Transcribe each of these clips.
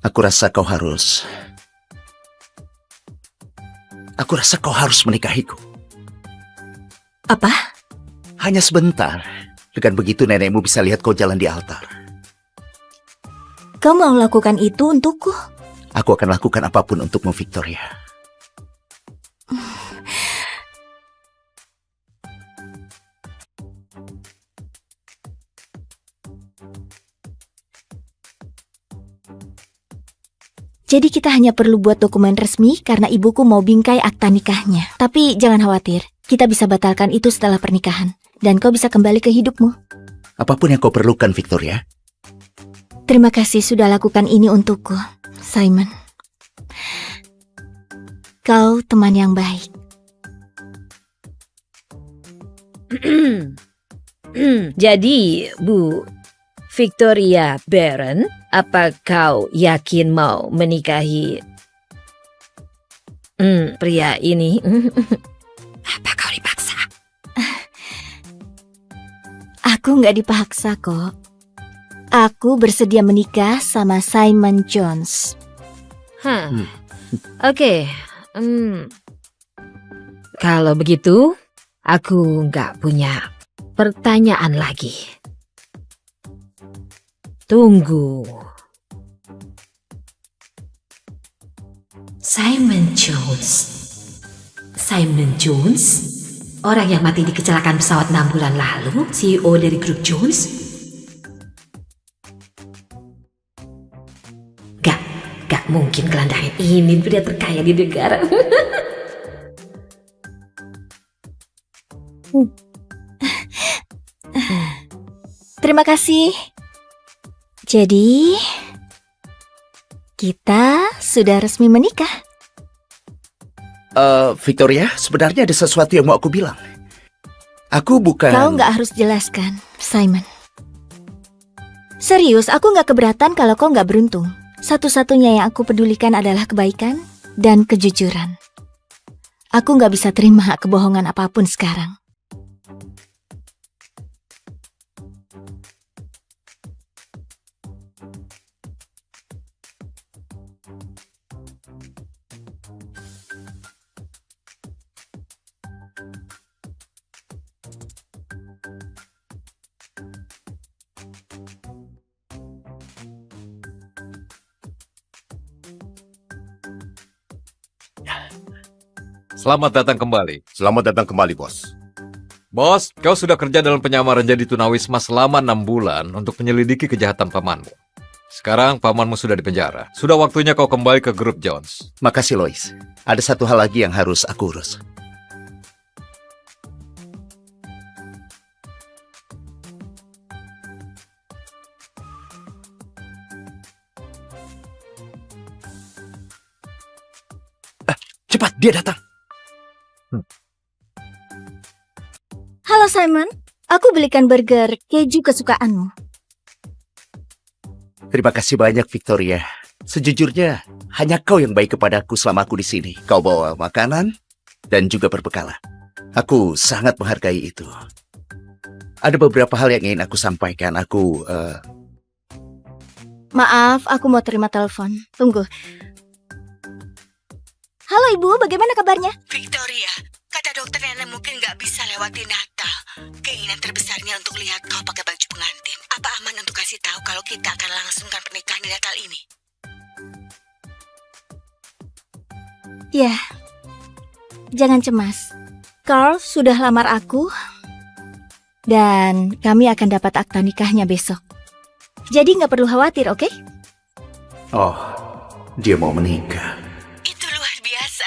Aku rasa kau harus... Aku rasa kau harus menikahiku. Apa? Hanya sebentar. Dengan begitu nenekmu bisa lihat kau jalan di altar. Kau mau lakukan itu untukku? Aku akan lakukan apapun untukmu, Victoria. Jadi kita hanya perlu buat dokumen resmi karena ibuku mau bingkai akta nikahnya. Tapi jangan khawatir, kita bisa batalkan itu setelah pernikahan. Dan kau bisa kembali ke hidupmu. Apapun yang kau perlukan, Victoria. Terima kasih sudah lakukan ini untukku, Simon. Kau teman yang baik. Jadi, Bu Victoria Barron, apa kau yakin mau menikahi pria ini? Apa kau dipaksa? Aku nggak dipaksa kok. Aku bersedia menikah sama Simon Jones. Oke. Kalau begitu, aku nggak punya pertanyaan lagi. Tunggu. Simon Jones? Simon Jones? Orang yang mati di kecelakaan pesawat 6 bulan lalu? CEO dari grup Jones? Gak mungkin gelandangan ini pria terkaya di negara. Terima kasih. Jadi, kita sudah resmi menikah. Victoria, sebenarnya ada sesuatu yang mau aku bilang. Aku bukan... Kau nggak harus jelaskan, Simon. Serius, aku nggak keberatan kalau kau nggak beruntung. Satu-satunya yang aku pedulikan adalah kebaikan dan kejujuran. Aku nggak bisa terima kebohongan apapun sekarang. Selamat datang kembali. Selamat datang kembali, Bos. Bos, kau sudah kerja dalam penyamaran jadi tunawisma selama 6 bulan untuk menyelidiki kejahatan pamanmu. Sekarang pamanmu sudah dipenjara. Sudah waktunya kau kembali ke grup Jones. Makasih, Lois. Ada satu hal lagi yang harus aku urus. Cepat, dia datang. Halo Simon, aku belikan burger keju kesukaanmu. Terima kasih banyak, Victoria. Sejujurnya, hanya kau yang baik kepadaku selama aku di sini. Kau bawa makanan dan juga berbekalan. Aku sangat menghargai itu. Ada beberapa hal yang ingin aku sampaikan. Maaf, aku mau terima telepon. Tunggu. Halo Ibu, bagaimana kabarnya? Victoria, kata dokter nenek mungkin nggak bisa lewati Natal. Keinginan terbesarnya untuk lihat kau pakai baju pengantin. Apa aman untuk kasih tahu kalau kita akan langsungkan pernikahan di Natal ini? Ya, jangan cemas. Carl sudah lamar aku dan kami akan dapat akta nikahnya besok. Jadi nggak perlu khawatir, oke? Oh, dia mau menikah. Itu luar biasa.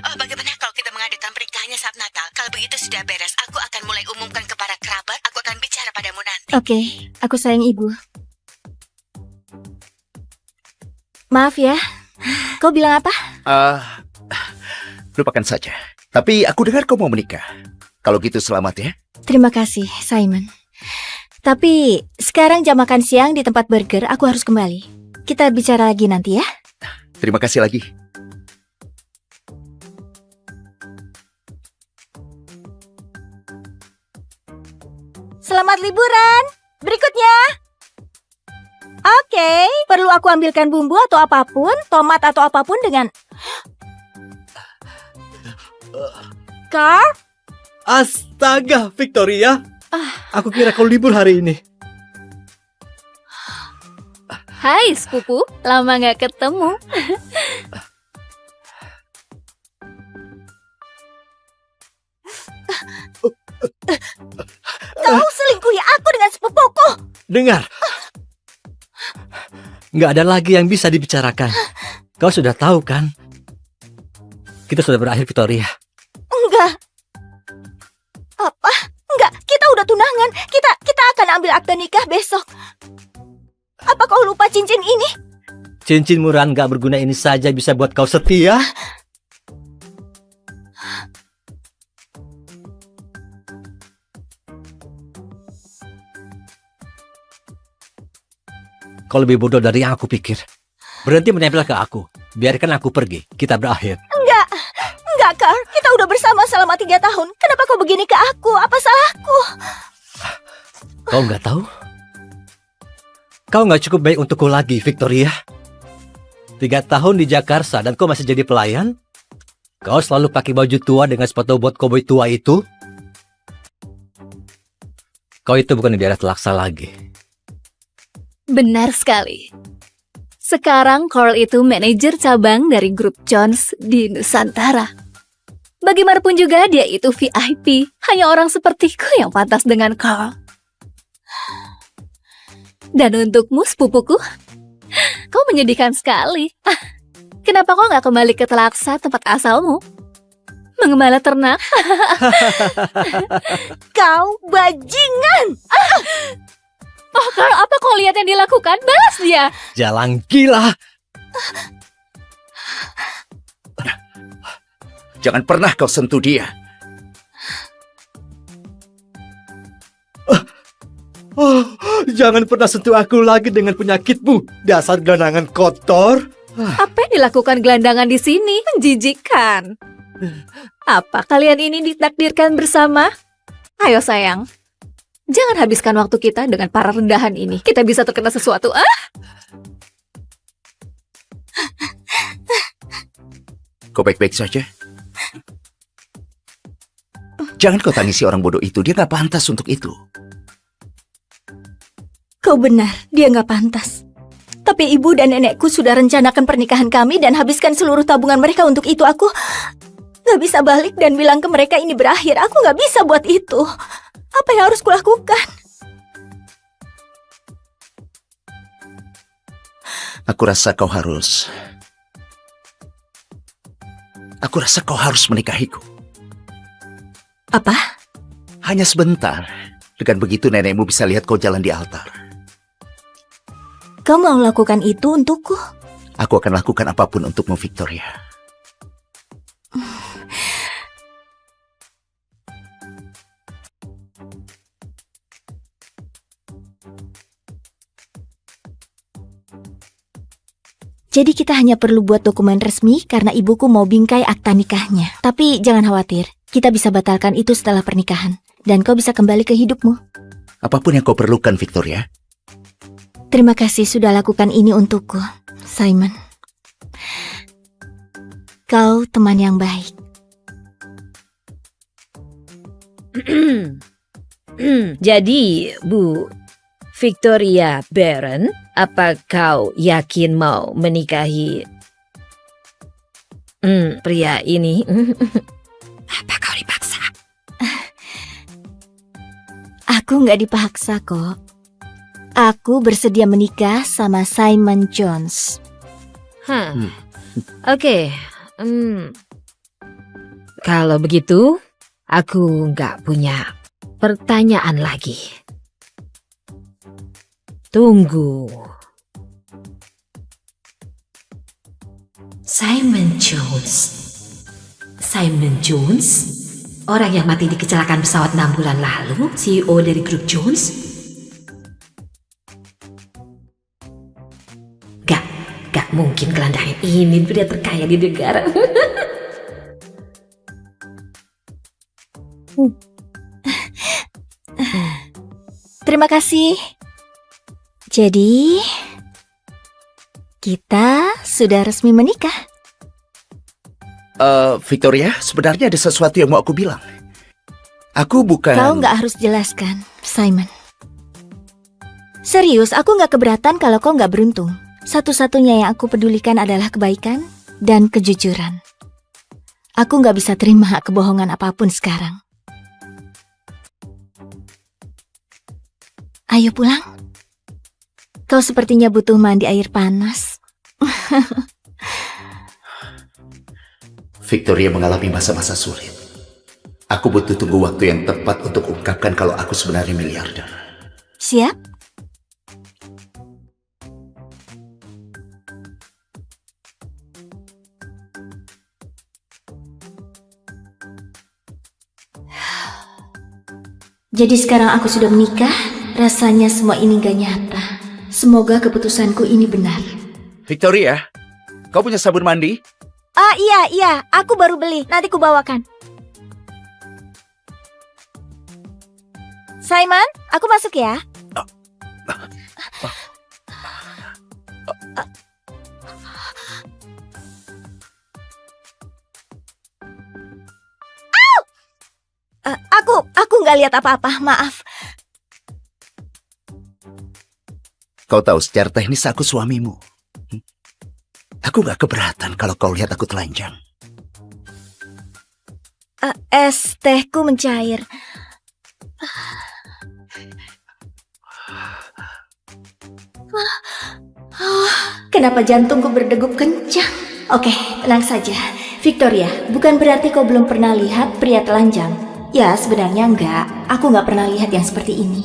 Oh, bagaimana kalau kita mengadakan pernikahannya saat Natal? Kalau begitu sudah beres, aku akan mulai umumkan ke para kerabat. Aku akan bicara padamu nanti. Oke, aku sayang Ibu. Maaf ya, kau bilang apa? Lupakan saja. Tapi aku dengar kau mau menikah. Kalau gitu selamat ya. Terima kasih, Simon. Tapi sekarang jam makan siang di tempat burger, aku harus kembali. Kita bicara lagi nanti ya. Terima kasih lagi. Selamat liburan. Berikutnya. Oke, Perlu aku ambilkan bumbu atau apapun, tomat atau apapun dengan... Carl? Astaga, Victoria. Aku kira kau libur hari ini. Hai sepupu, lama gak ketemu. Kau selingkuhi aku dengan sepupuku. Dengar. Nggak ada lagi yang bisa dibicarakan. Kau sudah tahu kan? Kita sudah berakhir, Victoria. Enggak. Apa? Enggak, kita udah tunangan. Kita akan ambil akta nikah besok. Apa kau lupa cincin ini? Cincin murahan nggak berguna ini saja bisa buat kau setia? Kau lebih bodoh dari yang aku pikir. Berhenti menempel ke aku. Biarkan aku pergi. Kita berakhir. Enggak, Carl. Kita udah bersama selama 3 tahun. Kenapa kau begini ke aku? Apa salahku? Kau nggak tahu? Kau nggak cukup baik untukku lagi, Victoria. 3 tahun di Jakarta dan kau masih jadi pelayan? Kau selalu pakai baju tua dengan sepatu bot koboi tua itu? Kau itu bukan di daerah Telaksa lagi. Benar sekali. Sekarang Carl itu manajer cabang dari grup Jones di Nusantara. Bagaimanapun juga dia itu VIP. Hanya orang sepertiku yang pantas dengan Carl. Dan untukmu, sepupuku, kau menyedihkan sekali. Kenapa kau nggak kembali ke Telaksa, tempat asalmu? Mengembala ternak? Kau bajingan! Oh, Carl, apa kau lihat yang dilakukan? Balas dia! Jalan gila! Jangan pernah kau sentuh dia. Oh, jangan pernah sentuh aku lagi dengan penyakitmu, dasar gelandangan kotor. Apa yang dilakukan gelandangan di sini? Menjijikkan. Apa kalian ini ditakdirkan bersama? Ayo sayang, jangan habiskan waktu kita dengan para rendahan ini. Kita bisa terkena sesuatu. Kau baik-baik saja? Jangan kau tangisi orang bodoh itu. Dia gak pantas untuk itu. Kau benar, dia nggak pantas. Tapi ibu dan nenekku sudah rencanakan pernikahan kami dan habiskan seluruh tabungan mereka untuk itu. Aku nggak bisa balik dan bilang ke mereka ini berakhir. Aku nggak bisa buat itu. Apa yang harus kulakukan? Aku rasa kau harus menikahiku. Apa? Hanya sebentar. Dengan begitu nenekmu bisa lihat kau jalan di altar. Kau mau lakukan itu untukku? Aku akan lakukan apapun untukmu, Victoria. Jadi kita hanya perlu buat dokumen resmi karena ibuku mau bingkai akta nikahnya. Tapi jangan khawatir, kita bisa batalkan itu setelah pernikahan. Dan kau bisa kembali ke hidupmu. Apapun yang kau perlukan, Victoria. Terima kasih sudah lakukan ini untukku, Simon. Kau teman yang baik. Jadi, Bu Victoria Baron, apa kau yakin mau menikahi pria ini? Apa kau dipaksa? Aku nggak dipaksa kok. Aku bersedia menikah sama Simon Jones. Oke. Kalau begitu, aku nggak punya pertanyaan lagi. Tunggu. Simon Jones. Simon Jones? Orang yang mati di kecelakaan pesawat 6 bulan lalu? CEO dari grup Jones? Gak mungkin gelandangan ini pria terkaya di negara. Terima kasih. Jadi, Kita sudah resmi menikah. Victoria, sebenarnya ada sesuatu yang mau aku bilang. Aku bukan... Kau nggak harus jelaskan, Simon. Serius, aku nggak keberatan kalau kau nggak beruntung. Satu-satunya yang aku pedulikan adalah kebaikan dan kejujuran. Aku nggak bisa terima kebohongan apapun sekarang. Ayo pulang. Kau sepertinya butuh mandi air panas. Victoria mengalami masa-masa sulit. Aku butuh tunggu waktu yang tepat untuk ungkapkan kalau aku sebenarnya miliarder. Siap? Jadi sekarang aku sudah menikah, rasanya semua ini gak nyata. Semoga keputusanku ini benar. Victoria, kau punya sabun mandi? Ah iya, aku baru beli, nanti ku bawakan. Simon, aku masuk ya. Aku nggak lihat apa-apa, maaf. Kau tahu secara teknis aku suamimu. Aku gak keberatan kalau kau lihat aku telanjang. Es tehku mencair. Kenapa jantungku berdegup kencang? Oke, tenang saja. Victoria, bukan berarti kau belum pernah lihat pria telanjang. Ya, sebenarnya enggak. Aku nggak pernah lihat yang seperti ini.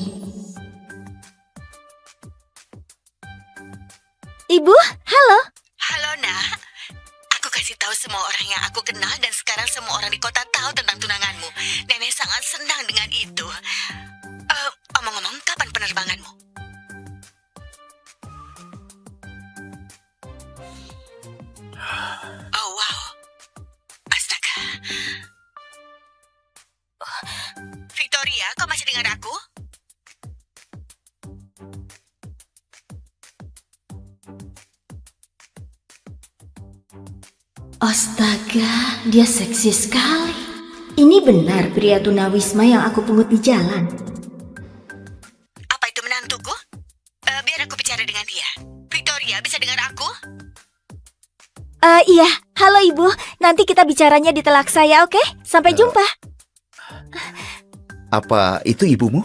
Ibu, halo. Halo, Nak. Aku kasih tahu semua orang yang aku kenal dan sekarang semua orang di kota tahu tentang tunanganmu. Nenek sangat senang dengan itu. Omong-omong, kapan penerbanganmu? Oh, wow. Astaga. Victoria, kau masih dengar aku? Astaga, dia seksi sekali. Ini benar pria tunawisma yang aku pungut di jalan. Apa itu menantuku? Biar aku bicara dengan dia. Victoria, bisa dengar aku? Iya, halo ibu. Nanti kita bicaranya di telak saya, oke? Sampai jumpa. Apa itu ibumu?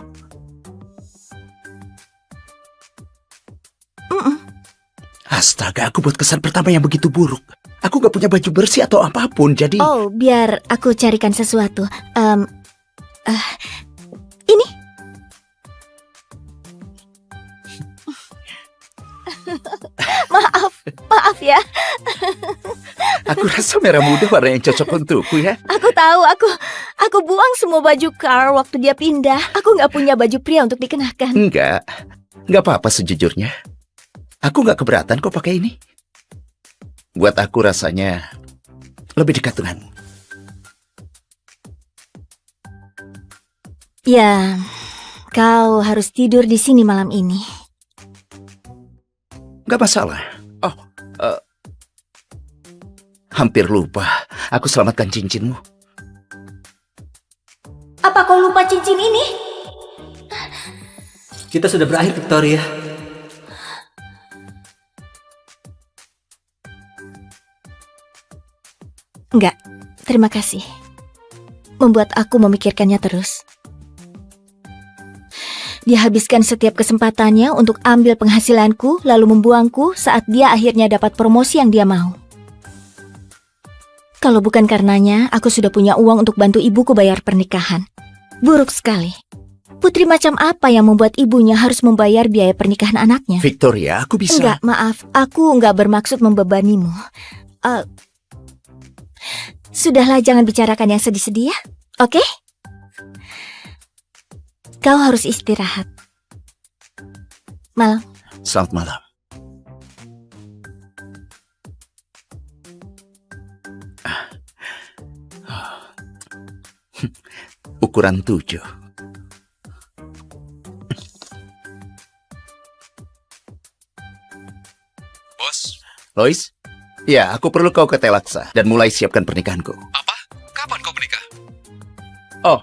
Astaga, aku buat kesan pertama yang begitu buruk. Aku gak punya baju bersih atau apapun, jadi... Oh, biar aku carikan sesuatu. Ini. Maaf ya. Aku rasa merah muda warna yang cocok untukku ya. Aku tahu, aku buang semua baju Carl waktu dia pindah. Aku nggak punya baju pria untuk dikenakan. Enggak apa-apa sejujurnya. Aku gak keberatan kok pakai ini. Buat aku rasanya lebih dekat denganmu. Ya, kau harus tidur di sini malam ini. Gak masalah. Oh, hampir lupa. Aku selamatkan cincinmu. Apa kau lupa cincin ini? Kita sudah berakhir, Victoria. Enggak, terima kasih. Membuat aku memikirkannya terus. Dia habiskan setiap kesempatannya untuk ambil penghasilanku, lalu membuangku saat dia akhirnya dapat promosi yang dia mau. Kalau bukan karenanya, aku sudah punya uang untuk bantu ibuku bayar pernikahan. Buruk sekali. Putri macam apa yang membuat ibunya harus membayar biaya pernikahan anaknya? Victoria, aku bisa... Enggak, maaf. Aku enggak bermaksud membebanimu. Sudahlah, jangan bicarakan yang sedih-sedih ya. Oke? Kau harus istirahat. Malam. Selamat malam. Ukuran 7. Bos, Lois? Ya, aku perlu kau ke Telaksa dan mulai siapkan pernikahanku. Apa? Kapan kau menikah? Oh,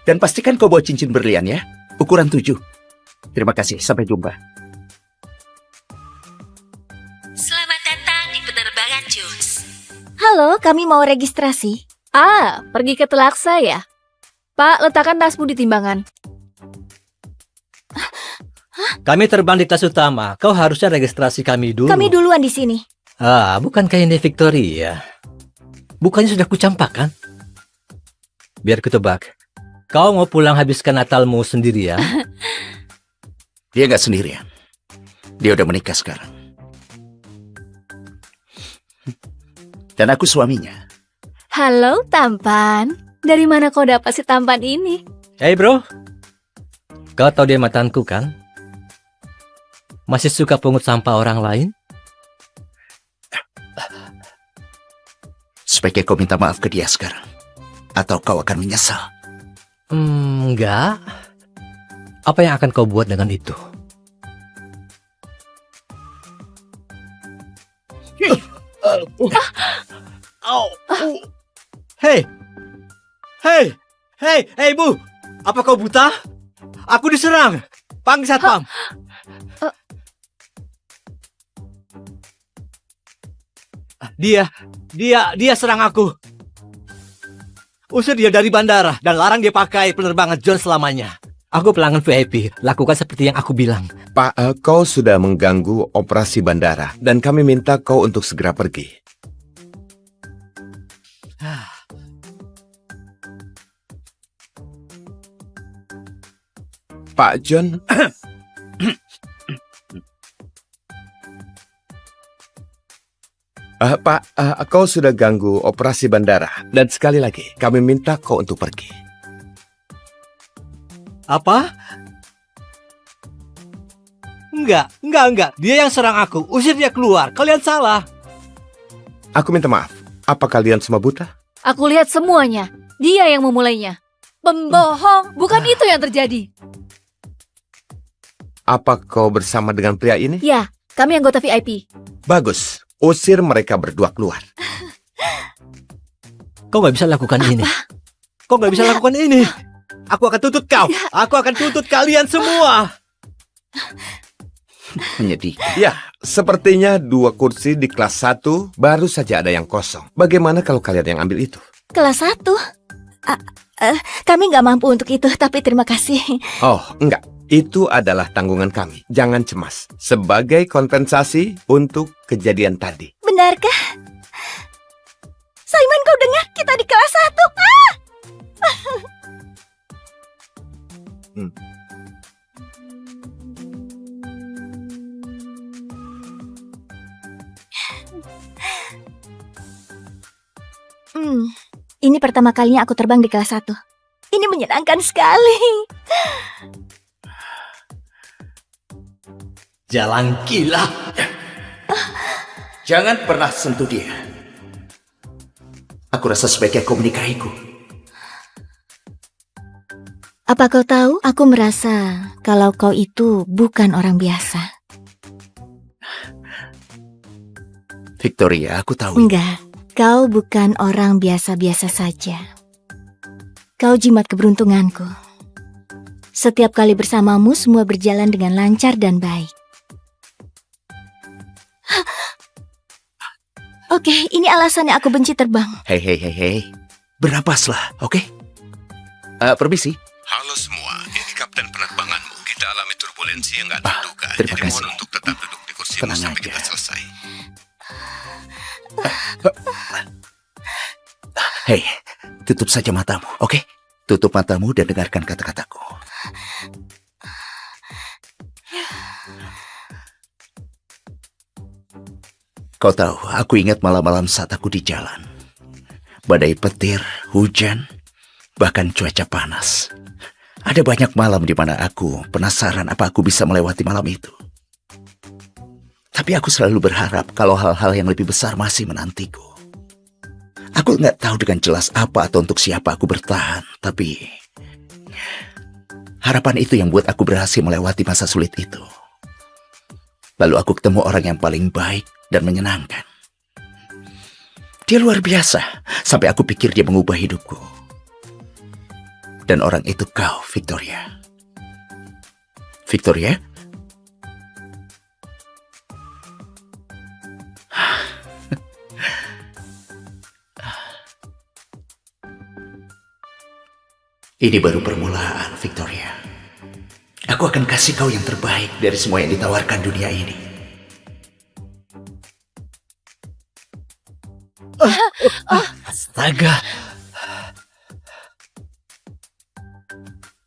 dan pastikan kau bawa cincin berlian ya. Ukuran 7. Terima kasih, sampai jumpa. Selamat datang di penerbangan Jones. Halo, kami mau registrasi. Pergi ke Telaksa ya? Pak, letakkan tasmu di timbangan. Kami terbang di kelas utama. Kau harusnya registrasi kami dulu. Kami duluan di sini. Bukankah ini Victoria? Bukannya sudah kucampakkan? Biar ku tebak. Kau mau pulang habiskan Natalmu sendirian? Dia nggak sendirian. Dia udah menikah sekarang. Dan aku suaminya. Halo, tampan. Dari mana kau dapat si tampan ini? Hey bro, kau tahu dia mantanku kan? Masih suka pungut sampah orang lain? Sebaiknya kau minta maaf ke dia sekarang. Atau kau akan menyesal. Enggak. Apa yang akan kau buat dengan itu? Hei! Hei! Hei! Hei, Bu! Apa kau buta? Aku diserang! Panggil satpam! Dia serang aku! Usir dia dari bandara dan larang dia pakai penerbangan John selamanya. Aku pelanggan VIP, lakukan seperti yang aku bilang. Pak, kau sudah mengganggu operasi bandara dan kami minta kau untuk segera pergi. Pak John, Pak, kau sudah ganggu operasi bandara dan sekali lagi kami minta kau untuk pergi. Apa? Enggak. Dia yang serang aku. Usir dia keluar. Kalian salah. Aku minta maaf. Apa kalian semua buta? Aku lihat semuanya. Dia yang memulainya. Pembohong, bukan itu yang terjadi. Apa kau bersama dengan pria ini? Ya, kami anggota VIP. Bagus. Usir mereka berdua keluar. Kau nggak bisa lakukan ini. Kau nggak bisa lakukan ini. Aku akan tuntut kau. Aku akan tuntut kalian semua. Menyedihkan. Ya, sepertinya 2 kursi di kelas 1 baru saja ada yang kosong. Bagaimana kalau kalian yang ambil itu? Kelas 1? Kami nggak mampu untuk itu, tapi terima kasih. Oh, enggak. Itu adalah tanggungan kami. Jangan cemas. Sebagai kompensasi untuk kejadian tadi. Benarkah? Simon, kau dengar? Kita di kelas 1. Ini pertama kalinya aku terbang di kelas 1. Ini menyenangkan sekali. Jalan gila. Jangan pernah sentuh dia. Aku rasa sebaiknya kau menikahiku. Apa kau tahu? Aku merasa kalau kau itu bukan orang biasa. Victoria, aku tahu. Enggak, kau bukan orang biasa-biasa saja. Kau jimat keberuntunganku. Setiap kali bersamamu, semua berjalan dengan lancar dan baik. Oke, ini alasannya aku benci terbang. Hei. Bernapaslah, oke? Permisi. Halo semua, ini kapten penerbanganmu. Kita alami turbulensi yang nggak terduga. Terima Jadi kasih. mohon untuk tetap duduk di kursimu Tenang sampai aja. kita selesai. Hei, tutup saja matamu, oke? Tutup matamu dan dengarkan kata-kataku. Kau tahu, aku ingat malam-malam saat aku di jalan. Badai petir, hujan, bahkan cuaca panas. Ada banyak malam di mana aku penasaran apa aku bisa melewati malam itu. Tapi aku selalu berharap kalau hal-hal yang lebih besar masih menantiku. Aku nggak tahu dengan jelas apa atau untuk siapa aku bertahan, tapi harapan itu yang buat aku berhasil melewati masa sulit itu. Lalu aku ketemu orang yang paling baik dan menyenangkan. Dia luar biasa, sampai aku pikir dia mengubah hidupku. Dan orang itu kau, Victoria. Victoria? Ini baru permulaan, Victoria. Aku akan kasih kau yang terbaik dari semua yang ditawarkan dunia ini. Astaga.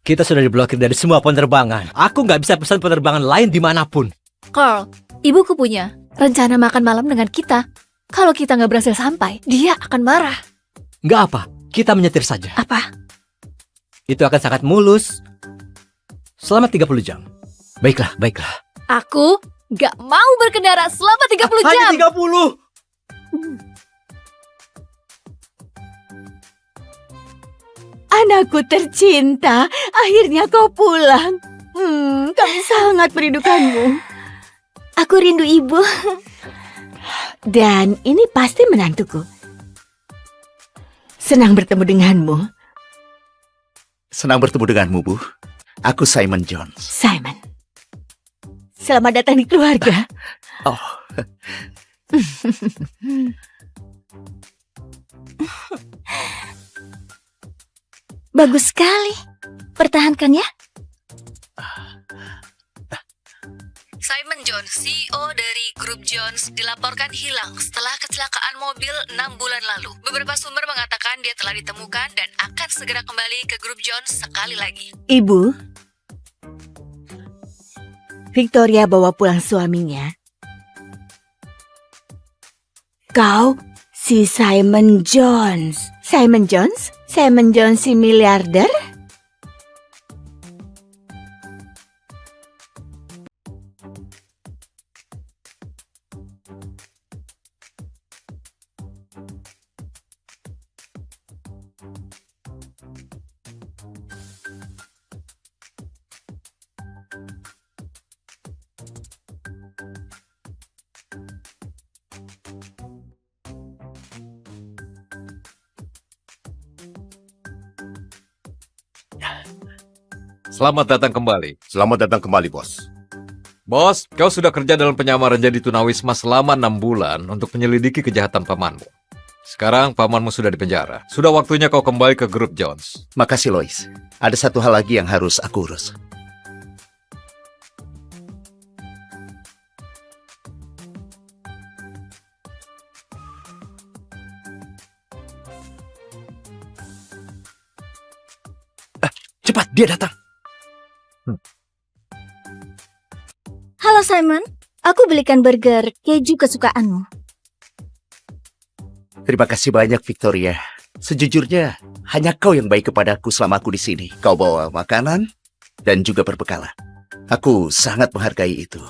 Kita sudah diblokir dari semua penerbangan. Aku nggak bisa pesan penerbangan lain dimanapun. Carl, ibuku punya rencana makan malam dengan kita. Kalau kita nggak berhasil sampai, dia akan marah. Nggak apa, kita menyetir saja. Apa? Itu akan sangat mulus. Selama 30 jam. Baiklah, baiklah. Aku nggak mau berkendara selama 30 jam. Hanya 30. Anakku tercinta, akhirnya kau pulang. Kami sangat merindukanmu. Aku rindu ibu. Dan ini pasti menantuku. Senang bertemu denganmu, Senang bertemu denganmu, Bu. Aku Simon Jones. Simon. Selamat datang di keluarga. Oh, Bagus sekali. Pertahankan ya. Simon Jones, CEO dari Grup Jones, dilaporkan hilang setelah kecelakaan mobil 6 bulan lalu. Beberapa sumber mengatakan dia telah ditemukan dan akan segera kembali ke Grup Jones sekali lagi. Ibu, Victoria bawa pulang suaminya. Kau si Simon Jones. Simon Jones? Simon Jones si miliarder? Selamat datang kembali. Selamat datang kembali, bos. Bos, kau sudah kerja dalam penyamaran jadi tunawisma selama 6 bulan untuk menyelidiki kejahatan pamanmu. Sekarang pamanmu sudah dipenjara. Sudah waktunya kau kembali ke Grup Jones. makasih Lois. Ada satu hal lagi yang harus aku urus. Cepat, dia datang. Halo Simon, aku belikan burger keju kesukaanmu. Terima kasih banyak, Victoria. Sejujurnya, hanya kau yang baik kepadaku selama aku di sini. Kau bawa makanan dan juga perbekalan. Aku sangat menghargai itu.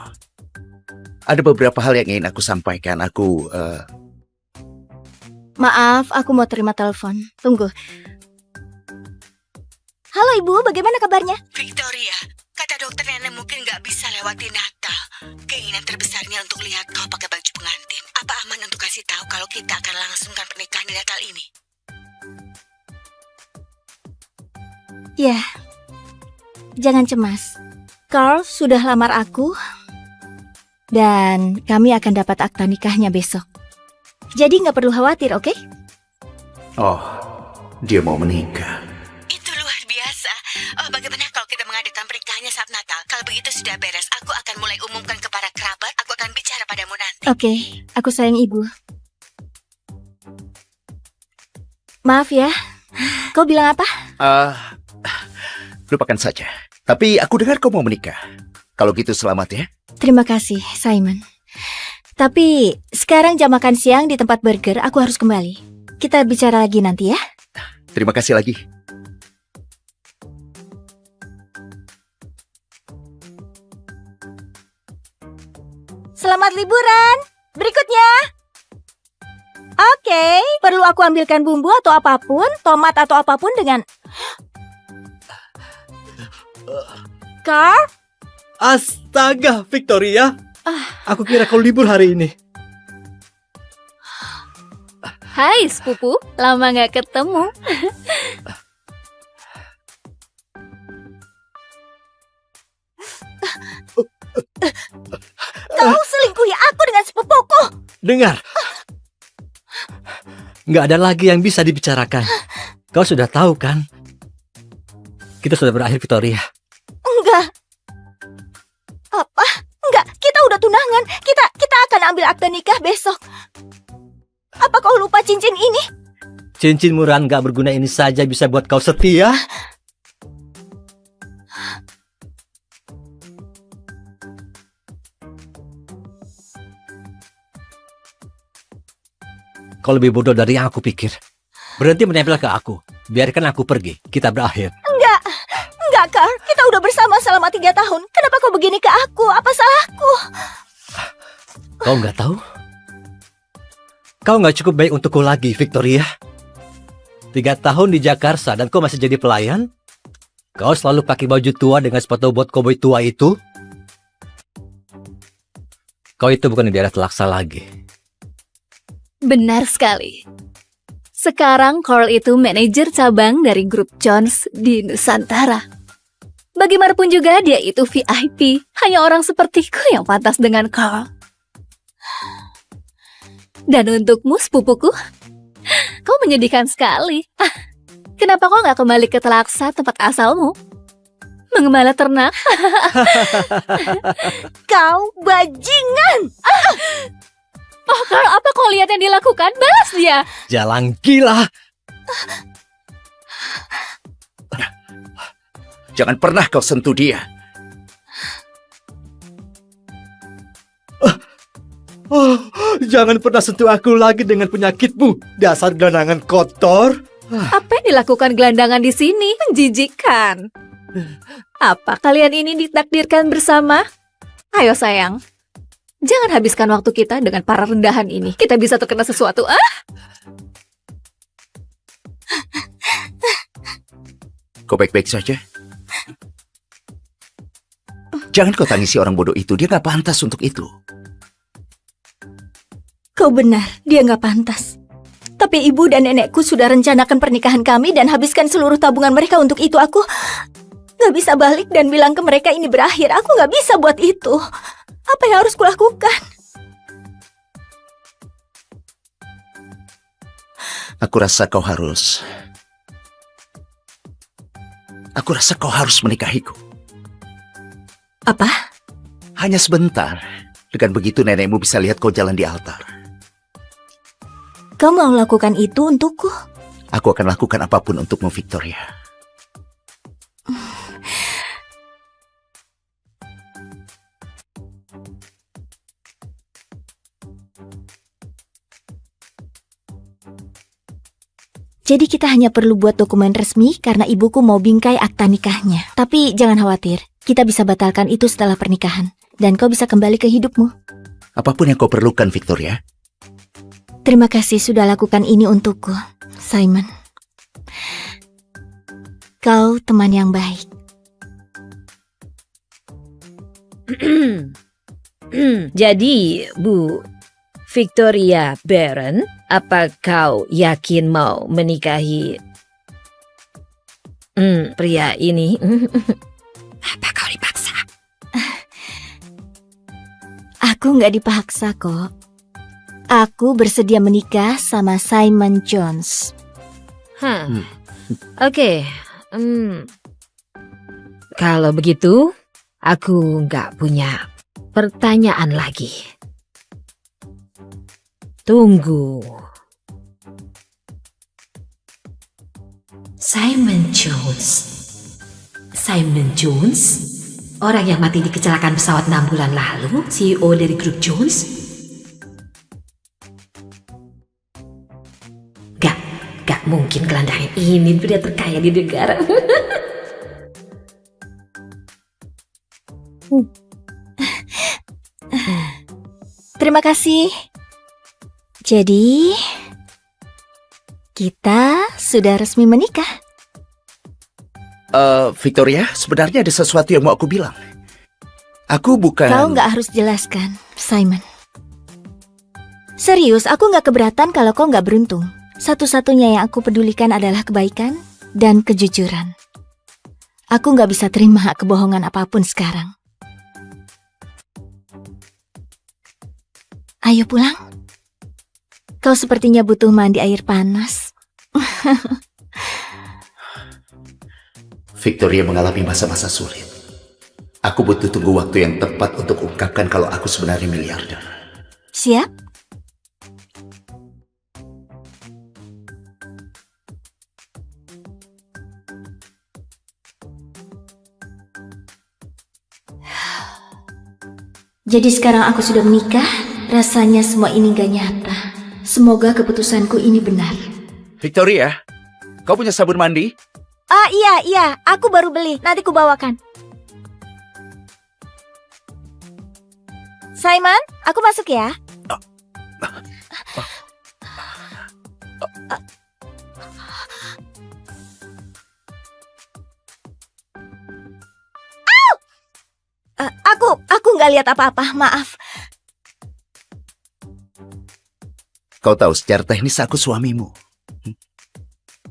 Ada beberapa hal yang ingin aku sampaikan. Maaf, aku mau terima telepon. Tunggu. Halo Ibu, bagaimana kabarnya? Victoria, kata dokter nenek mungkin nggak bisa lewati Natal. Keinginan terbesarnya untuk lihat kau pakai baju pengantin. Apa aman untuk kasih tahu kalau kita akan langsungkan pernikahan di Natal ini? Ya, jangan cemas. Carl sudah lamar aku dan kami akan dapat akta nikahnya besok. Jadi nggak perlu khawatir, oke? Oh, dia mau menikah. Itu luar biasa. Oh, bagaimana kalau kita mengadakan pernikahannya saat Natal? Kalau begitu sudah beres, aku akan mulai umumkan kepada kerabat. Aku akan bicara padamu nanti. Oke, aku sayang Ibu. Maaf ya, kau bilang apa? Lupakan saja. Tapi aku dengar kau mau menikah. Kalau gitu selamat ya. Terima kasih, Simon. Tapi sekarang jam makan siang di tempat burger, aku harus kembali. Kita bicara lagi nanti ya. Terima kasih lagi. Selamat liburan. Berikutnya. Oke, perlu aku ambilkan bumbu atau apapun, tomat atau apapun dengan... Carl? Astaga, Victoria. Aku kira kau libur hari ini. Hai sepupu, lama gak ketemu. Kau selingkuhi aku dengan sepupuku. Dengar. Nggak ada lagi yang bisa dibicarakan. Kau sudah tahu kan? Kita sudah berakhir, Victoria. Enggak. Apa? Enggak, kita udah tunangan. Kita akan ambil akta nikah besok. Apa kau lupa cincin ini? Cincin murahan nggak berguna ini saja bisa buat kau setia? Kau lebih bodoh dari yang aku pikir. Berhenti menempel ke aku. Biarkan aku pergi. Kita berakhir. Enggak, Carl. Kita udah bersama selama 3 tahun. Kenapa kau begini ke aku? Apa salahku? Kau nggak tahu? Kau nggak cukup baik untukku lagi, Victoria. 3 tahun di Jakarta dan kau masih jadi pelayan? Kau selalu pakai baju tua dengan sepatu bot koboi tua itu? Kau itu bukan di daerah Telaksa lagi. Benar sekali. Sekarang Carl itu manajer cabang dari grup Jones di Nusantara. Bagaimanapun juga dia itu VIP. Hanya orang sepertiku yang pantas dengan Carl. Dan untukmu, sepupuku, kau menyedihkan sekali. Kenapa kau nggak kembali ke Telaksa, tempat asalmu? Mengembala ternak? Kau bajingan! Oh, Carl, apa kau lihat yang dilakukan? Balas dia! Jalan gila! Jangan pernah kau sentuh dia. Oh, jangan pernah sentuh aku lagi dengan penyakitmu, dasar gelandangan kotor. Apa yang dilakukan gelandangan di sini? Menjijikkan. Apa kalian ini ditakdirkan bersama? Ayo sayang, jangan habiskan waktu kita dengan para rendahan ini. Kita bisa terkena sesuatu, Kau baik-baik saja? Jangan kau tangisi orang bodoh itu. Dia gak pantas untuk itu. Kau benar, dia nggak pantas. Tapi ibu dan nenekku sudah rencanakan pernikahan kami dan habiskan seluruh tabungan mereka untuk itu. Aku nggak bisa balik dan bilang ke mereka ini berakhir. Aku nggak bisa buat itu. Apa yang harus kulakukan? Aku rasa kau harus menikahiku. Apa? Hanya sebentar. Dengan begitu nenekmu bisa lihat kau jalan di altar. Kau mau lakukan itu untukku? Aku akan lakukan apapun untukmu, Victoria. Jadi kita hanya perlu buat dokumen resmi karena ibuku mau bingkai akta nikahnya. Tapi jangan khawatir, kita bisa batalkan itu setelah pernikahan. Dan kau bisa kembali ke hidupmu. Apapun yang kau perlukan, Victoria. Terima kasih sudah lakukan ini untukku, Simon. Kau teman yang baik. Jadi, Bu Victoria Baron, apa kau yakin mau menikahi pria ini? Apa kau dipaksa? Aku nggak dipaksa kok. Aku bersedia menikah sama Simon Jones. Oke. Kalau begitu, aku nggak punya pertanyaan lagi. Tunggu. Simon Jones. Simon Jones? Orang yang mati di kecelakaan pesawat 6 bulan lalu? CEO dari grup Jones? Gak mungkin gelandangan ini pria terkaya di negara. Terima kasih. Jadi, kita sudah resmi menikah. Victoria, sebenarnya ada sesuatu yang mau aku bilang. Aku bukan... Kau nggak harus jelaskan, Simon. Serius, aku nggak keberatan kalau kau nggak beruntung. Satu-satunya yang aku pedulikan adalah kebaikan dan kejujuran. Aku nggak bisa terima kebohongan apapun sekarang. Ayo pulang. Kau sepertinya butuh mandi air panas. Victoria mengalami masa-masa sulit. Aku butuh tunggu waktu yang tepat untuk ungkapkan kalau aku sebenarnya miliarder. Siap? Jadi sekarang aku sudah menikah, rasanya semua ini gak nyata. Semoga keputusanku ini benar. Victoria, kau punya sabun mandi? Ah iya, aku baru beli, nanti ku bawakan. Simon, aku masuk ya. Aku nggak lihat apa-apa, maaf. Kau tahu secara teknis aku suamimu.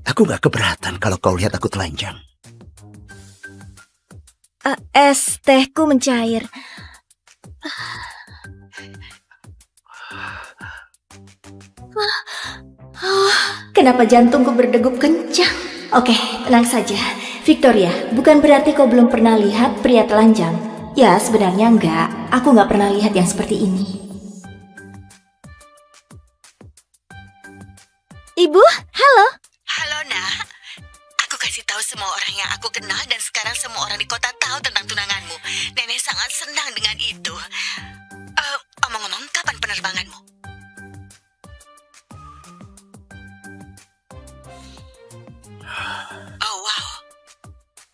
Aku nggak keberatan kalau kau lihat aku telanjang. Es tehku mencair. Kenapa jantungku berdegup kencang? Oke, tenang saja. Victoria, bukan berarti kau belum pernah lihat pria telanjang. Ya, sebenarnya enggak. Aku nggak pernah lihat yang seperti ini. Ibu, halo. Halo, Nak. Aku kasih tahu semua orang yang aku kenal dan sekarang semua orang di kota tahu tentang tunanganmu. Nenek sangat senang dengan itu. Omong-omong, kapan penerbanganmu? Oh, wow.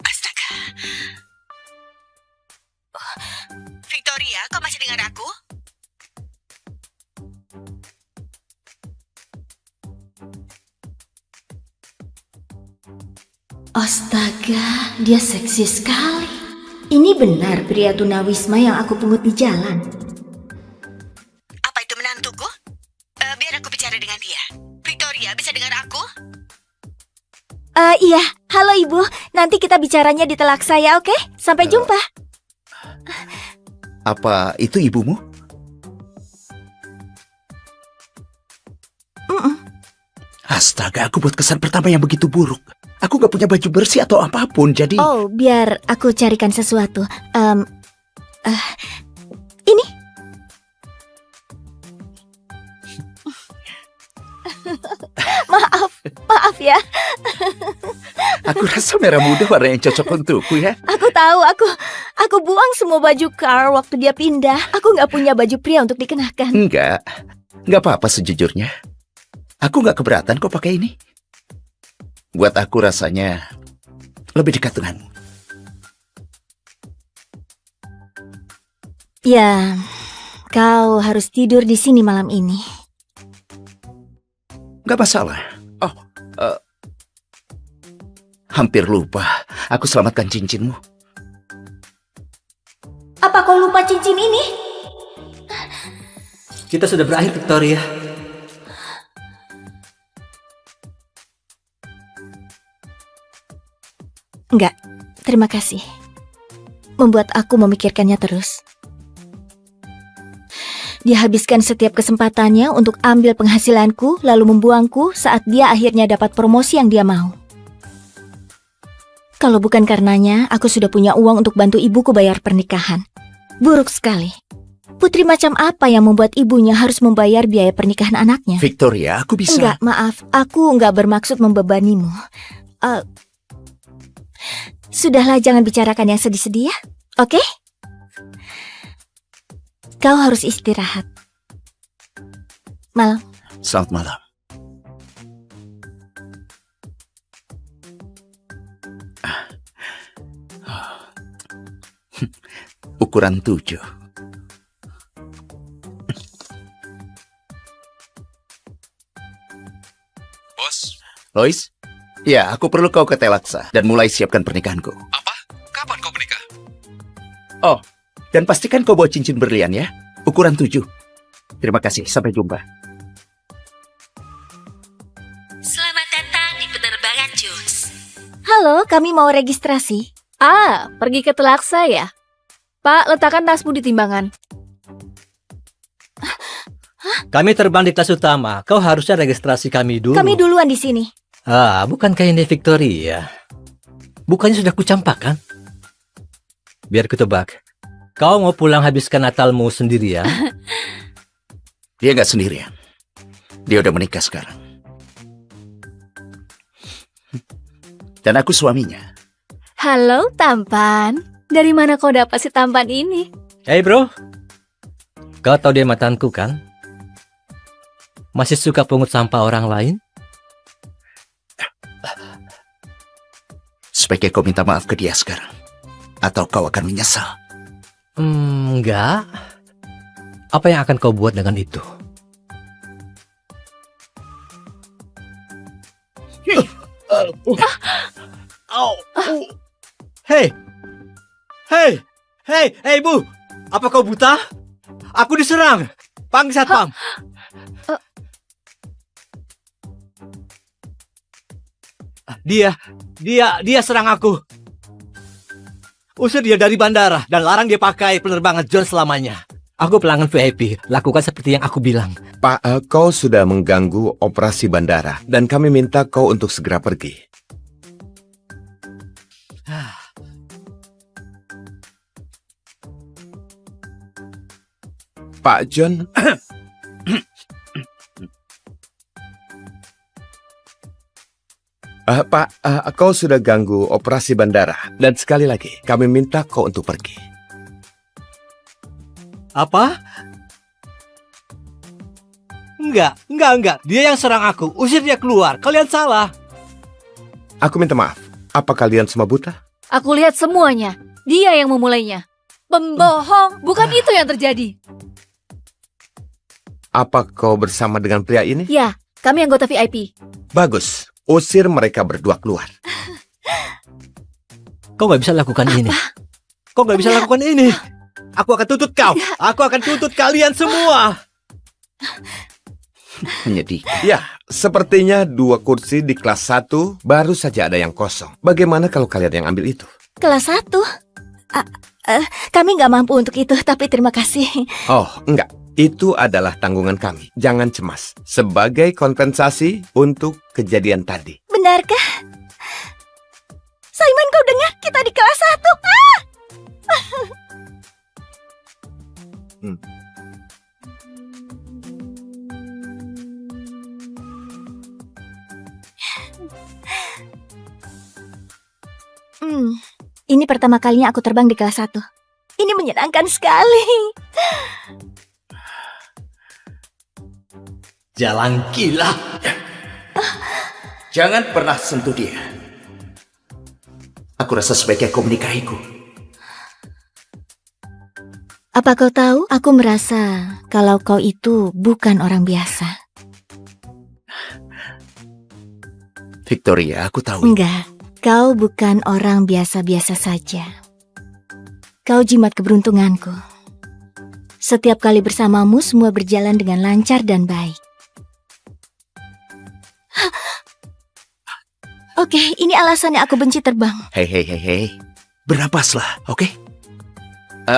Astaga. Victoria, kau masih dengar aku? Astaga, dia seksi sekali. Ini benar pria tunawisma yang aku pungut di jalan. Apa itu menantuku? Biar aku bicara dengan dia. Victoria, bisa dengar aku? Iya, halo ibu. Nanti kita bicaranya di telak saya, oke? Sampai jumpa. Apa itu ibumu? Astaga, aku buat kesan pertama yang begitu buruk. Aku gak punya baju bersih atau apapun, jadi... Oh, biar aku carikan sesuatu. Ini. Maaf ya. Aku rasa merah muda warna yang cocok untukku ya. Aku tahu, aku buang semua baju Carl waktu dia pindah. Aku nggak punya baju pria untuk dikenakan. Enggak apa-apa sejujurnya. Aku gak keberatan kok pakai ini. Buat aku rasanya lebih dekat denganmu. Ya, kau harus tidur di sini malam ini. Gak masalah. Oh, hampir lupa. Aku selamatkan cincinmu. Apa kau lupa cincin ini? Kita sudah berakhir, Victoria. Enggak, terima kasih. Membuat aku memikirkannya terus. Dia habiskan setiap kesempatannya untuk ambil penghasilanku, lalu membuangku saat dia akhirnya dapat promosi yang dia mau. Kalau bukan karenanya, aku sudah punya uang untuk bantu ibuku bayar pernikahan. Buruk sekali. Putri macam apa yang membuat ibunya harus membayar biaya pernikahan anaknya? Victoria, aku bisa... Enggak, maaf. Aku enggak bermaksud membebanimu. Sudahlah, jangan bicarakan yang sedih-sedih ya, oke? Kau harus istirahat. Malam. Selamat malam. Ukuran 7. Bos, Lois? Ya, aku perlu kau ke Telaksa dan mulai siapkan pernikahanku. apa? Kapan kau menikah? Oh, dan pastikan kau bawa cincin berlian ya. Ukuran 7. Terima kasih, sampai jumpa. penerbangan, Jones. Halo, kami mau registrasi. Pergi ke Telaksa ya? Pak, letakkan tasmu di timbangan. Kami terbang di kelas utama. Kau harusnya registrasi kami dulu. Kami duluan di sini. Bukankah ini Victoria? Bukannya sudah kucampakkan? Biar ku tebak. Kau mau pulang habiskan Natalmu sendirian? Dia nggak sendirian. Dia udah menikah sekarang. Dan aku suaminya. Halo, tampan. Dari mana kau dapat si tampan ini? Hey bro, kau tahu dia mantanku kan? Masih suka pungut sampah orang lain? Sebaiknya kau minta maaf ke dia sekarang. Atau kau akan menyesal. Enggak. Apa yang akan kau buat dengan itu? Hei, Bu, apa kau buta? Aku diserang. Panggil satpam. Dia serang aku. Usir dia dari bandara dan larang dia pakai penerbangan Jones selamanya. Aku pelanggan VIP, lakukan seperti yang aku bilang. Pak, kau sudah mengganggu operasi bandara dan kami minta kau untuk segera pergi. Pak John, Pak, kau sudah ganggu operasi bandara dan sekali lagi kami minta kau untuk pergi. Apa? Enggak. Dia yang serang aku. Usir dia keluar. Kalian salah. Aku minta maaf. Apa kalian semua buta? Aku lihat semuanya. Dia yang memulainya. Pembohong, bukan itu yang terjadi. Apa kau bersama dengan pria ini? Ya, kami anggota VIP. Bagus. Usir mereka berdua keluar. Kau nggak bisa lakukan ini. Kau nggak bisa lakukan ini. Aku akan tuntut kau. Aku akan tuntut kalian semua. Menyedihkan. Ya, sepertinya 2 kursi di kelas 1 baru saja ada yang kosong. Bagaimana kalau kalian yang ambil itu? Kelas 1? Kami nggak mampu untuk itu, tapi terima kasih. Oh, enggak. Itu adalah tanggungan kami. Jangan cemas. Sebagai kompensasi untuk kejadian tadi. Benarkah? Simon, kau dengar? Kita di kelas 1. Ini pertama kalinya aku terbang di kelas 1. Ini menyenangkan sekali. Jalan gila. Jangan pernah sentuh dia. Aku rasa sebaiknya kau menikahiku. Apa kau tahu? Aku merasa kalau kau itu bukan orang biasa. Victoria, aku tahu. Enggak, kau bukan orang biasa-biasa saja. Kau jimat keberuntunganku. Setiap kali bersamamu, semua berjalan dengan lancar dan baik. Oke, ini alasannya aku benci terbang. Hei. Bernapaslah, oke?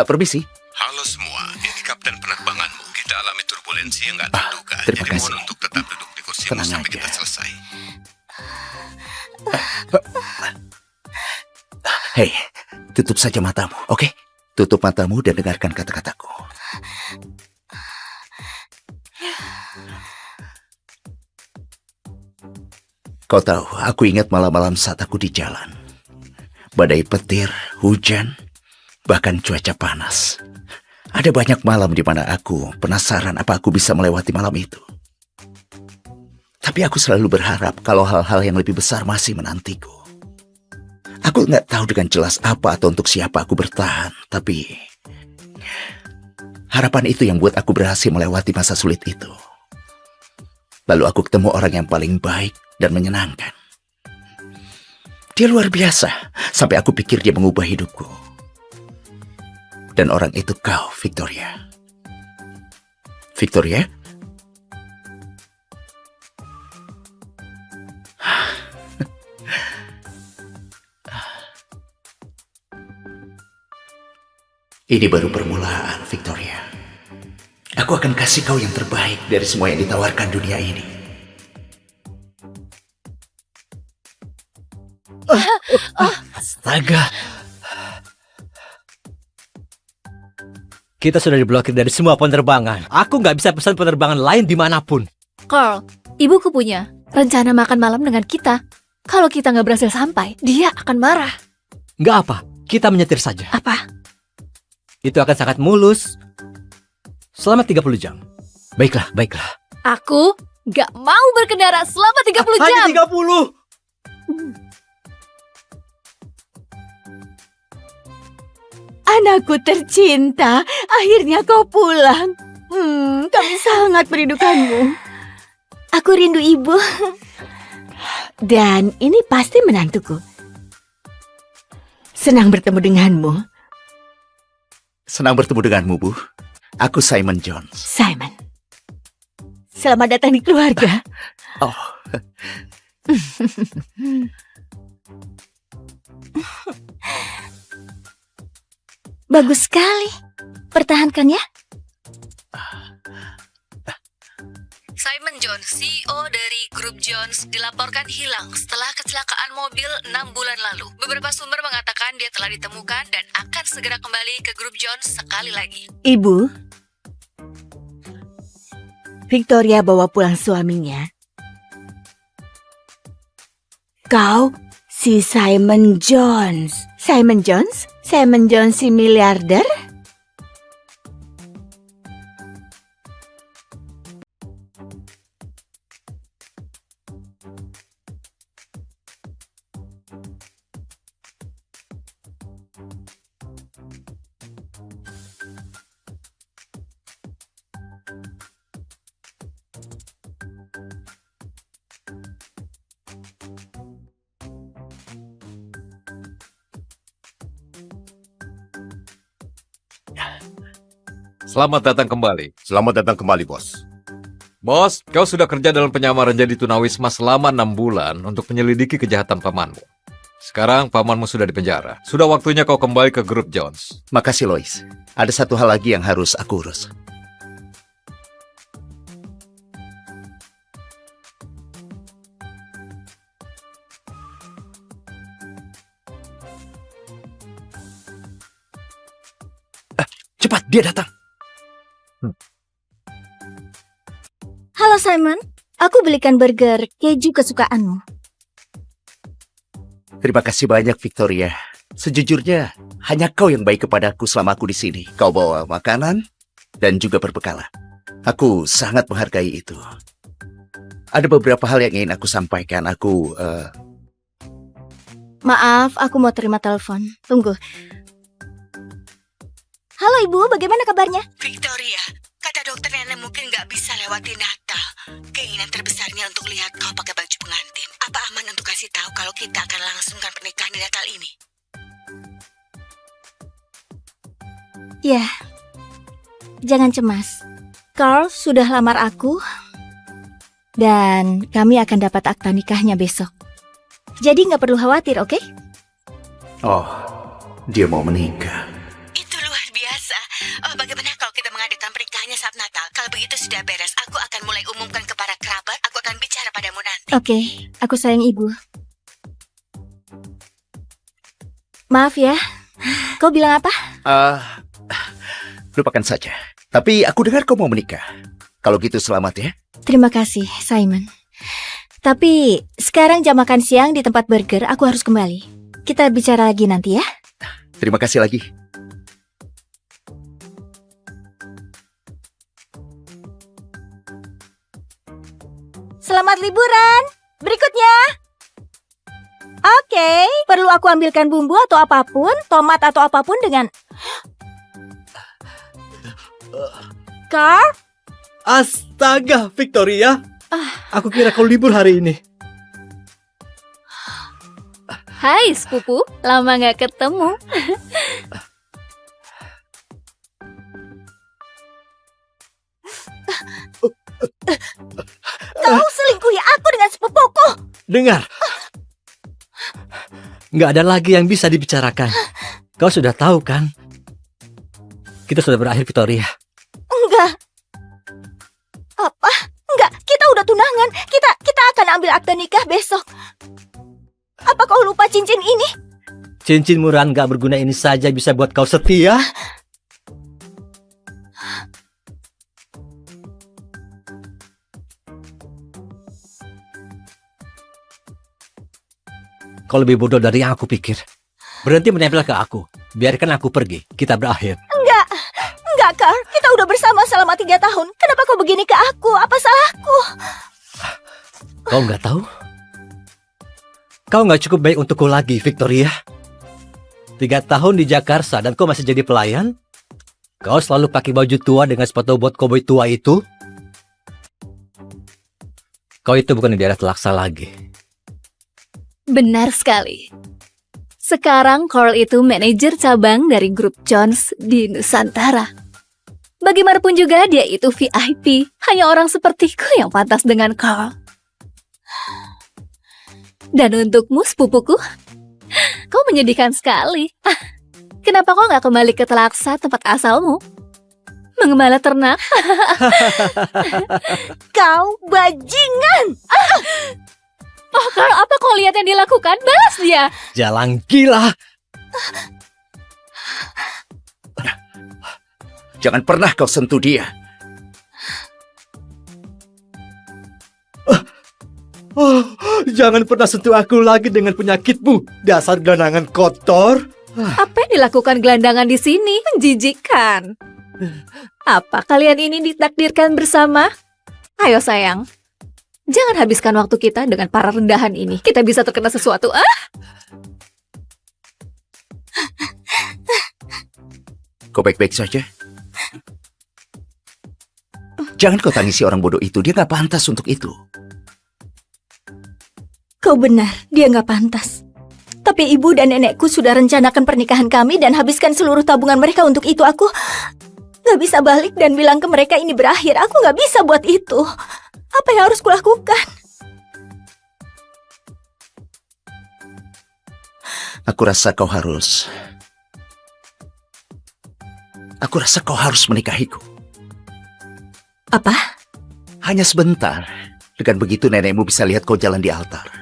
Permisi. Halo semua, ini kapten penerbanganmu. Kita alami turbulensi yang nggak terduga. Terima Jadi kasih. mohon untuk tetap duduk di kursimu Tenang sampai aja. kita selesai. Hei, tutup saja matamu, oke? Tutup matamu dan dengarkan kata-kataku. Kau tahu, aku ingat malam-malam saat aku di jalan. Badai petir, hujan, bahkan cuaca panas. Ada banyak malam di mana aku penasaran apa aku bisa melewati malam itu. Tapi aku selalu berharap kalau hal-hal yang lebih besar masih menantiku. Aku nggak tahu dengan jelas apa atau untuk siapa aku bertahan, tapi harapan itu yang buat aku berhasil melewati masa sulit itu. Lalu aku ketemu orang yang paling baik dan menyenangkan. Dia luar biasa, sampai aku pikir dia mengubah hidupku. Dan orang itu kau, Victoria. Victoria? Ini baru permulaan, Victoria. Aku akan kasih kau yang terbaik dari semua yang ditawarkan dunia ini. Astaga. Kita sudah diblokir dari semua penerbangan. Aku nggak bisa pesan penerbangan lain dimanapun. Carl, ibuku punya rencana makan malam dengan kita. Kalau kita nggak berhasil sampai, dia akan marah. Nggak apa, kita menyetir saja. Apa? Itu akan sangat mulus. Selama 30 jam. Baiklah, baiklah. Aku nggak mau berkendara selama 30 jam. Hanya 30. Anakku tercinta, akhirnya kau pulang. Kami sangat merindukanmu. Aku rindu ibu. Dan ini pasti menantuku. Senang bertemu denganmu, Senang bertemu denganmu, Bu. Aku Simon Jones. Simon. Selamat datang di keluarga. Oh, Bagus sekali. Pertahankan ya. Simon Jones, CEO dari grup Jones, dilaporkan hilang setelah kecelakaan mobil 6 bulan lalu. Beberapa sumber mengatakan dia telah ditemukan dan akan segera kembali ke grup Jones sekali lagi. Ibu, Victoria bawa pulang suaminya. Kau si Simon Jones. Simon Jones? Simon Jones si miliarder? Selamat datang kembali. Selamat datang kembali, bos. Bos, kau sudah kerja dalam penyamaran jadi tunawisma selama 6 bulan untuk menyelidiki kejahatan pamanmu. Sekarang pamanmu sudah dipenjara. Sudah waktunya kau kembali ke grup Jones. makasih Lois. Ada satu hal lagi yang harus aku urus. Cepat, dia datang. Halo Simon, aku belikan burger keju kesukaanmu. Terima kasih banyak, Victoria. Sejujurnya, hanya kau yang baik kepadaku selama aku di sini. Kau bawa makanan dan juga perbekalan. Aku sangat menghargai itu. Ada beberapa hal yang ingin aku sampaikan. Maaf, aku mau terima telepon. Tunggu. Halo Ibu, bagaimana kabarnya? Victoria, kata dokter nenek mungkin nggak bisa lewati Natal. Keinginan terbesarnya untuk lihat kau pakai baju pengantin. Apa aman untuk kasih tahu kalau kita akan langsungkan pernikahan di Natal ini? Ya, jangan cemas. Carl sudah lamar aku dan kami akan dapat akta nikahnya besok. Jadi nggak perlu khawatir, oke? Oh, dia mau menikah. Itu luar biasa. Oh, bagaimana kalau kita mengadakan pernikahannya saat Natal? Kalau begitu sudah beres, aku akan mulai umumkan kepada kerabat. Aku akan bicara padamu nanti. Oke, aku sayang Ibu. Maaf ya, kau bilang apa? Lupakan saja. Tapi aku dengar kau mau menikah. Kalau gitu selamat ya. Terima kasih, Simon. Tapi sekarang jam makan siang di tempat burger, aku harus kembali. Kita bicara lagi nanti ya. Terima kasih lagi. Selamat liburan. Berikutnya. Oke, perlu aku ambilkan bumbu atau apapun, tomat atau apapun dengan... Carl? Astaga, Victoria. Aku kira kau libur hari ini. Hai sepupu, lama nggak ketemu. Kau selingkuhi aku dengan sepupuku. Dengar. Nggak ada lagi yang bisa dibicarakan. Kau sudah tahu kan? Kita sudah berakhir, Victoria. Enggak. Apa? Enggak, kita udah tunangan. Kita akan ambil akta nikah besok. Apa kau lupa cincin ini? Cincin murahan gak berguna ini saja bisa buat kau setia? Kau lebih bodoh dari yang aku pikir. Berhenti menempel ke aku. Biarkan aku pergi. Kita berakhir. Enggak, Carl. Kita udah bersama selama 3 tahun. Kenapa kau begini ke aku? Apa salahku? Kau nggak tahu? Kau nggak cukup baik untukku lagi, Victoria. 3 tahun di Jakarta dan kau masih jadi pelayan? Kau selalu pakai baju tua dengan sepatu bot koboi tua itu? Kau itu bukan di daerah Telaksa lagi. Benar sekali. Sekarang Carl itu manajer cabang dari grup Jones di Nusantara. Bagaimanapun juga dia itu VIP. Hanya orang sepertiku yang pantas dengan Carl. Dan untukmu, sepupuku, kau menyedihkan sekali. Kenapa kau nggak kembali ke Telaksa, tempat asalmu? Mengembala ternak? Kau bajingan! Oh, Carl, apa kau lihat yang dilakukan? Balas dia! Jalan gila! Jangan pernah kau sentuh dia. Jangan pernah sentuh aku lagi dengan penyakitmu, dasar gelandangan kotor. Apa yang dilakukan gelandangan di sini? Menjijikkan. Apa kalian ini ditakdirkan bersama? Ayo sayang, jangan habiskan waktu kita dengan para rendahan ini. Kita bisa terkena sesuatu. Kau baik-baik saja? Jangan kau tangisi orang bodoh itu. Dia gak pantas untuk itu. Kau benar, dia nggak pantas. Tapi ibu dan nenekku sudah rencanakan pernikahan kami dan habiskan seluruh tabungan mereka untuk itu. Aku nggak bisa balik dan bilang ke mereka ini berakhir. Aku nggak bisa buat itu. Apa yang harus kulakukan? Aku rasa kau harus menikahiku. Apa? Hanya sebentar. Dengan begitu nenekmu bisa lihat kau jalan di altar.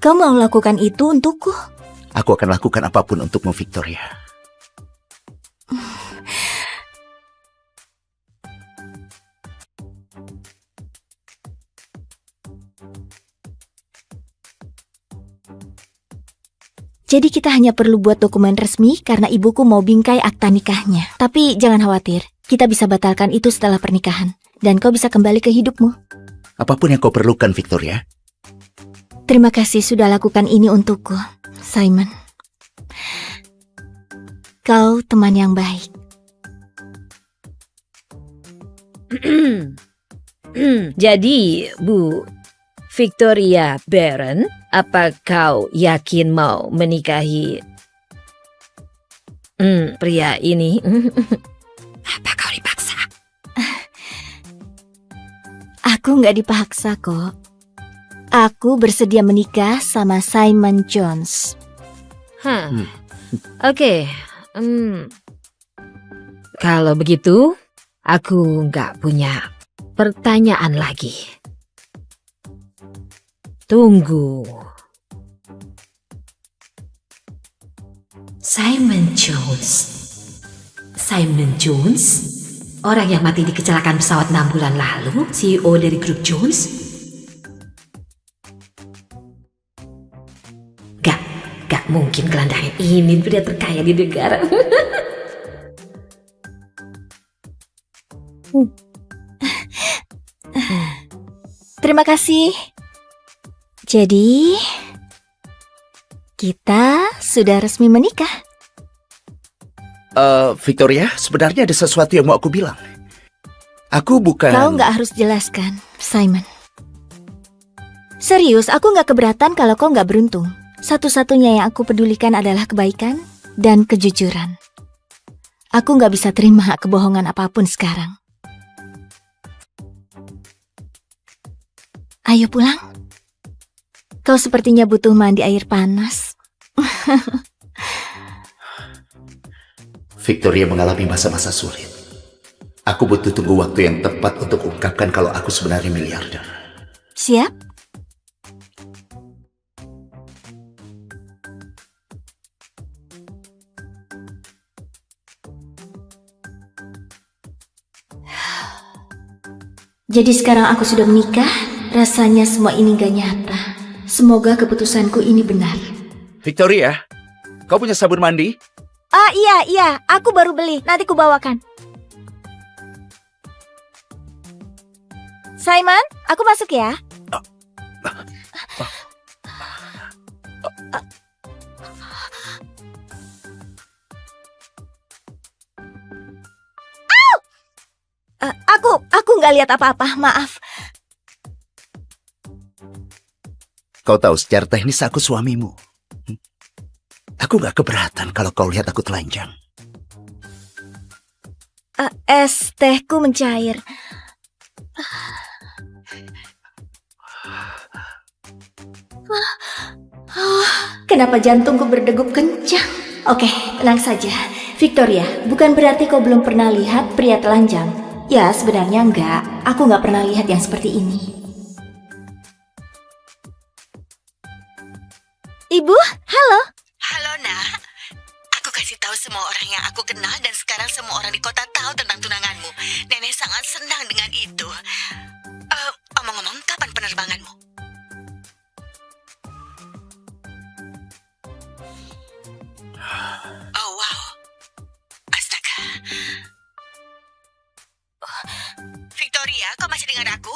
Kau mau lakukan itu untukku? Aku akan lakukan apapun untukmu, Victoria. Jadi kita hanya perlu buat dokumen resmi karena ibuku mau bingkai akta nikahnya. Tapi jangan khawatir, kita bisa batalkan itu setelah pernikahan. Dan kau bisa kembali ke hidupmu. Apapun yang kau perlukan, Victoria. Terima kasih sudah lakukan ini untukku, Simon. Kau teman yang baik. Jadi, Bu Victoria Baron, apa kau yakin mau menikahi pria ini? Apa kau dipaksa? Aku nggak dipaksa kok. Aku bersedia menikah sama Simon Jones. Oke. Kalau begitu, aku nggak punya pertanyaan lagi. Tunggu. Simon Jones. Simon Jones? Orang yang mati di kecelakaan pesawat 6 bulan lalu? CEO dari grup Jones? Gak mungkin gelandangan ini pria terkaya di negara. Terima kasih. Jadi, kita sudah resmi menikah. Victoria, sebenarnya ada sesuatu yang mau aku bilang. Aku bukan... Kau nggak harus jelaskan, Simon. Serius, aku nggak keberatan kalau kau nggak beruntung. Satu-satunya yang aku pedulikan adalah kebaikan dan kejujuran. Aku nggak bisa terima kebohongan apapun sekarang. Ayo pulang. Kau sepertinya butuh mandi air panas. Victoria mengalami masa-masa sulit. Aku butuh tunggu waktu yang tepat untuk ungkapkan kalau aku sebenarnya miliarder. Siap? Jadi sekarang aku sudah menikah, rasanya semua ini gak nyata. Semoga keputusanku ini benar. Victoria, kau punya sabun mandi? Ah iya, aku baru beli, nanti ku bawakan. Simon, aku masuk ya. Aku nggak lihat apa-apa, maaf. Kau tahu secara teknis aku suamimu. Aku nggak keberatan kalau kau lihat aku telanjang. Es tehku mencair. Kenapa jantungku berdegup kencang? Oke, tenang saja. Victoria, bukan berarti kau belum pernah lihat pria telanjang. Ya, sebenarnya enggak. Aku nggak pernah lihat yang seperti ini. Ibu, halo. Halo, Nak. Aku kasih tahu semua orang yang aku kenal dan sekarang semua orang di kota tahu tentang tunanganmu. Nenek sangat senang dengan itu. Omong-omong, kapan penerbanganmu? Oh, wow. Astaga. Victoria, kau masih dengar aku?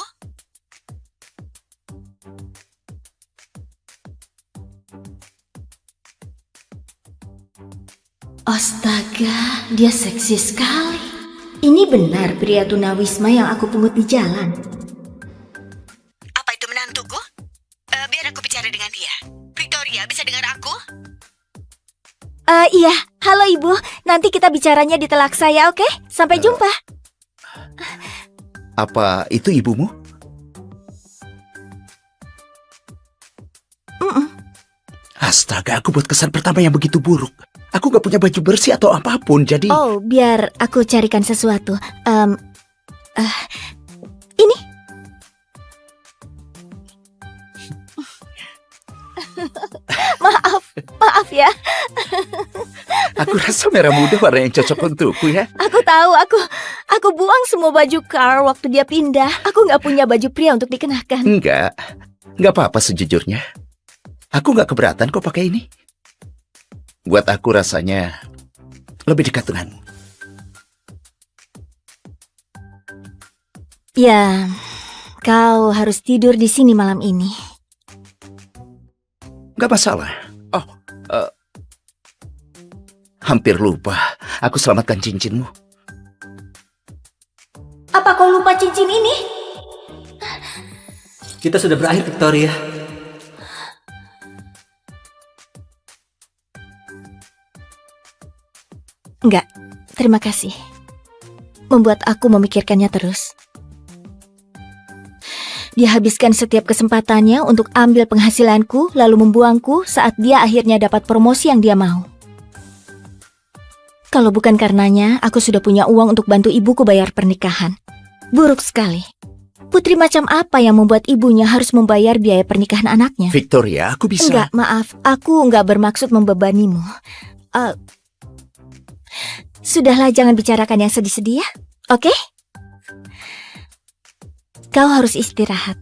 Astaga, dia seksi sekali. Ini benar pria tunawisma yang aku pungut di jalan. Apa itu menantuku? Biar aku bicara dengan dia. Victoria, bisa dengar aku? Iya, halo ibu. Nanti kita bicaranya di telak saya, oke? Sampai jumpa. Apa itu ibumu? Astaga, aku buat kesan pertama yang begitu buruk. Aku gak punya baju bersih atau apapun, jadi... Oh, biar aku carikan sesuatu. Ini. Maaf ya. Aku rasa merah muda warna yang cocok untukku ya. Aku tahu, aku buang semua baju Carl waktu dia pindah. Aku nggak punya baju pria untuk dikenakan. Enggak apa-apa sejujurnya. Aku nggak keberatan kok pakai ini. Buat aku rasanya lebih dekat denganmu. Ya, kau harus tidur di sini malam ini. Gak masalah. Oh, hampir lupa. Aku selamatkan cincinmu. Apa kau lupa cincin ini? Kita sudah berakhir, Victoria. Enggak, terima kasih. Membuat aku memikirkannya terus. Dia habiskan setiap kesempatannya untuk ambil penghasilanku, lalu membuangku saat dia akhirnya dapat promosi yang dia mau. Kalau bukan karenanya, aku sudah punya uang untuk bantu ibuku bayar pernikahan. Buruk sekali. Putri macam apa yang membuat ibunya harus membayar biaya pernikahan anaknya? Victoria, aku bisa... Enggak, maaf. Aku enggak bermaksud membebanimu. Sudahlah, jangan bicarakan yang sedih-sedih ya. Oke? Kau harus istirahat.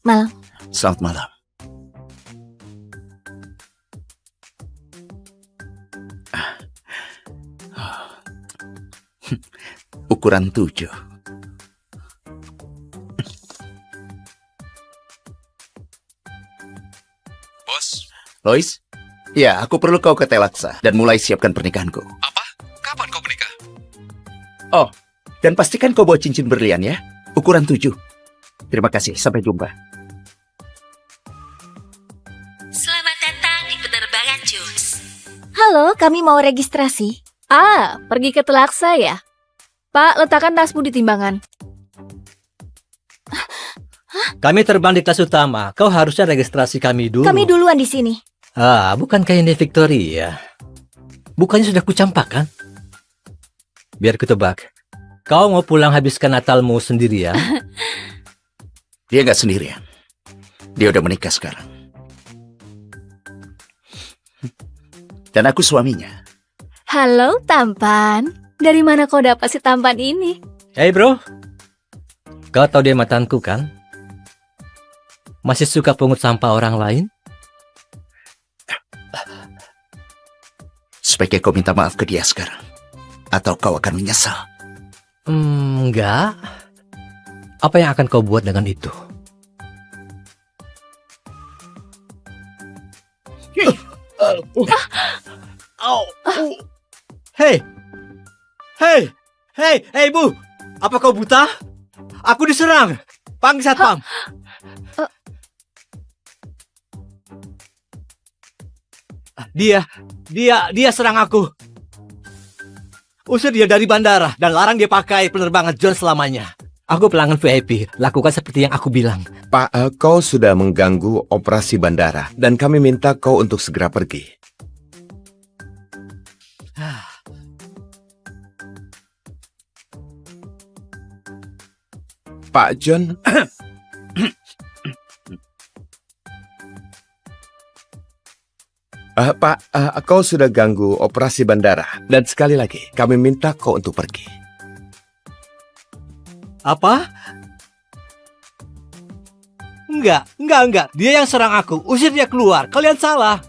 Malam. Selamat malam. Ukuran 7. Bos, Lois? Ya, aku perlu kau ke Telaksa dan mulai siapkan pernikahanku. apa? Kapan kau menikah? Oh, dan pastikan kau bawa cincin berlian ya. Ukuran 7. Terima kasih, sampai jumpa. Selamat datang di penerbangan Jones. Halo, kami mau registrasi. Pergi ke Telaksa ya? Pak, letakkan tasmu di timbangan. Kami terbang di kelas utama. Kau harusnya registrasi kami dulu. Kami duluan di sini. Bukankah ini Victoria? Bukannya sudah kucampakkan? Biar ku tebak. Kau mau pulang habiskan Natalmu sendirian? Dia nggak sendirian. Dia udah menikah sekarang. Dan aku suaminya. Halo, tampan. Dari mana kau dapat si tampan ini? Hey bro, kau tahu dia mantanku kan? Masih suka pungut sampah orang lain? Sebaiknya kau minta maaf ke dia sekarang. Atau kau akan menyesal. Enggak. Apa yang akan kau buat dengan itu? Hei! Hei! Hei! Hei, Bu! Apa kau buta? Aku diserang! Panggil satpam! Dia serang aku. Usir dia dari bandara dan larang dia pakai penerbangan John selamanya. Aku pelanggan VIP, lakukan seperti yang aku bilang. Pak, kau sudah mengganggu operasi bandara dan kami minta kau untuk segera pergi. Pak John, Pak, kau sudah ganggu operasi bandara dan sekali lagi kami minta kau untuk pergi. Apa? Enggak. Dia yang serang aku. Usir dia keluar. Kalian salah.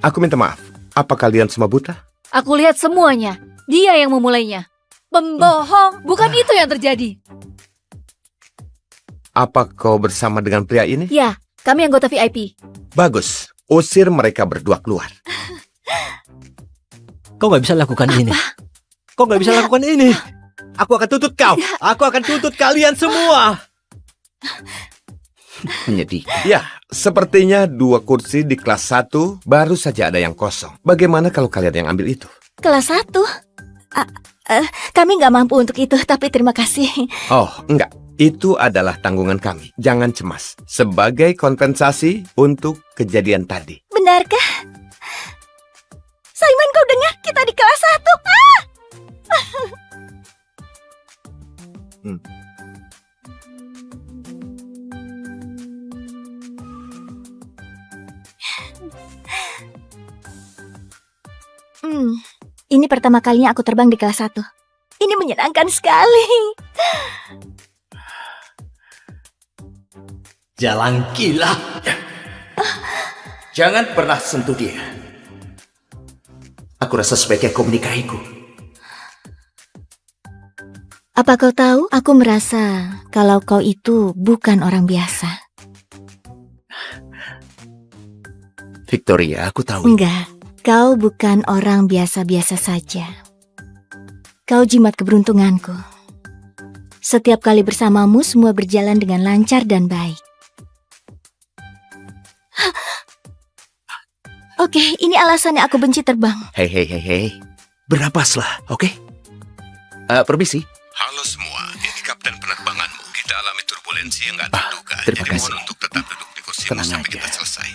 Aku minta maaf. Apa kalian semua buta? Aku lihat semuanya. Dia yang memulainya. Pembohong, bukan itu yang terjadi. Apa kau bersama dengan pria ini? Ya, kami anggota VIP. Bagus. Usir mereka berdua keluar. Kau nggak bisa lakukan ini. Kau nggak bisa lakukan ini. Aku akan tuntut kau. Aku akan tuntut kalian semua. Menyedihkan. Ya, sepertinya 2 kursi di kelas 1 baru saja ada yang kosong. Bagaimana kalau kalian yang ambil itu? Kelas 1? Kami nggak mampu untuk itu, tapi terima kasih. Oh, enggak. Itu adalah tanggungan kami. Jangan cemas. Sebagai kompensasi untuk kejadian tadi. Benarkah? Simon, kau dengar? Kita di kelas 1. Ini pertama kalinya aku terbang di kelas 1. Ini menyenangkan sekali. Jalan gila. Jangan pernah sentuh dia. Aku rasa sebaiknya kau menikahiku. Apa kau tahu? Aku merasa kalau kau itu bukan orang biasa. Victoria, aku tahu. Enggak, kau bukan orang biasa-biasa saja. Kau jimat keberuntunganku. Setiap kali bersamamu, semua berjalan dengan lancar dan baik. Oke, ini alasannya aku benci terbang. Hei. Bernapaslah, oke? Permisi. Halo semua, ini kapten penerbanganmu. Kita alami turbulensi yang nggak terduga. terima Jadi kasih. mohon untuk tetap duduk di kursimu Tenang sampai aja. kita selesai.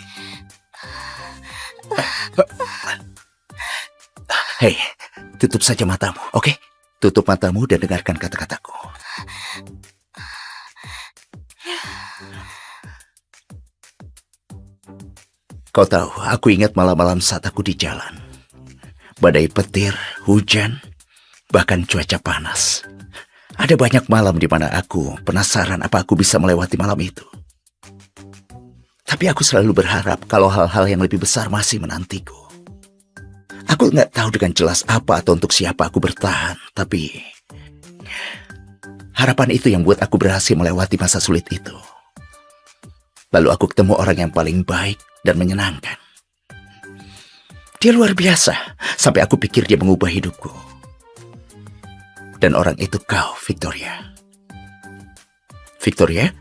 Hei, tutup saja matamu, oke? Tutup matamu dan dengarkan kata-kataku. Kau tahu, aku ingat malam-malam saat aku di jalan. Badai petir, hujan, bahkan cuaca panas. Ada banyak malam di mana aku penasaran apa aku bisa melewati malam itu. Tapi aku selalu berharap kalau hal-hal yang lebih besar masih menantiku. Aku nggak tahu dengan jelas apa atau untuk siapa aku bertahan, tapi harapan itu yang buat aku berhasil melewati masa sulit itu. Lalu aku ketemu orang yang paling baik dan menyenangkan. Dia luar biasa, sampai aku pikir dia mengubah hidupku. Dan orang itu kau, Victoria. Victoria?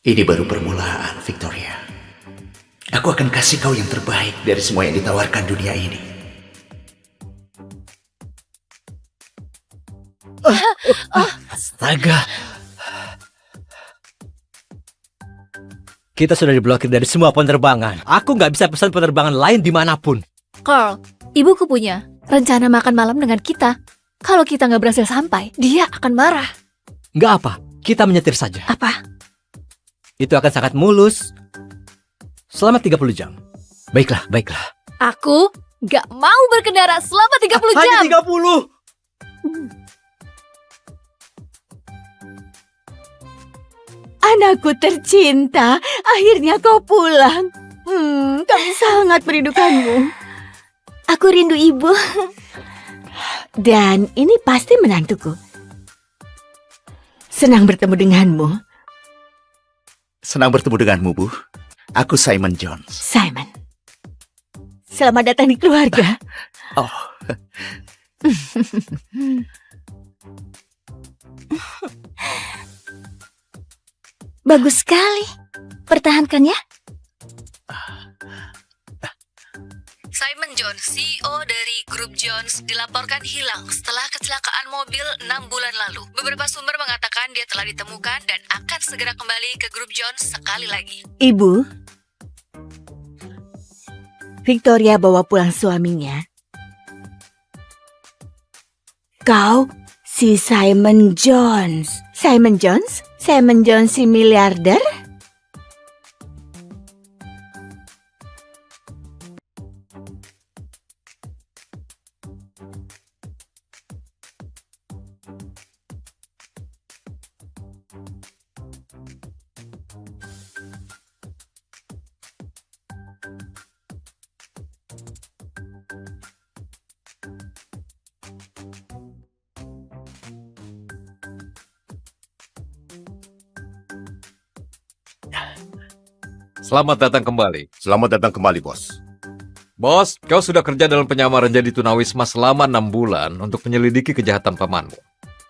Ini baru permulaan, Victoria. Aku akan kasih kau yang terbaik dari semua yang ditawarkan dunia ini. Astaga. Kita sudah diblokir dari semua penerbangan. Aku nggak bisa pesan penerbangan lain dimanapun. Carl, ibuku punya rencana makan malam dengan kita. Kalau kita nggak berhasil sampai, dia akan marah. Nggak apa, kita menyetir saja. Apa? Itu akan sangat mulus. Selama 30 jam. Baiklah, baiklah. Aku nggak mau berkendara selama 30 jam. Hanya 30. Anakku tercinta, akhirnya kau pulang. Kami sangat merindukanmu. Aku rindu ibu. Dan ini pasti menantuku. Senang bertemu denganmu. Senang bertemu denganmu, Bu. Aku Simon Jones. Simon. Selamat datang di keluarga. Oh, Bagus sekali. Pertahankan ya. Simon Jones, CEO dari grup Jones, dilaporkan hilang setelah kecelakaan mobil 6 bulan lalu. Beberapa sumber mengatakan dia telah ditemukan dan akan segera kembali ke grup Jones sekali lagi. Ibu, Victoria bawa pulang suaminya. Kau si Simon Jones. Simon Jones? Simon Jones si miliarder? Selamat datang kembali. Selamat datang kembali, bos. Bos, kau sudah kerja dalam penyamaran jadi tunawisma selama 6 bulan untuk menyelidiki kejahatan pamanmu.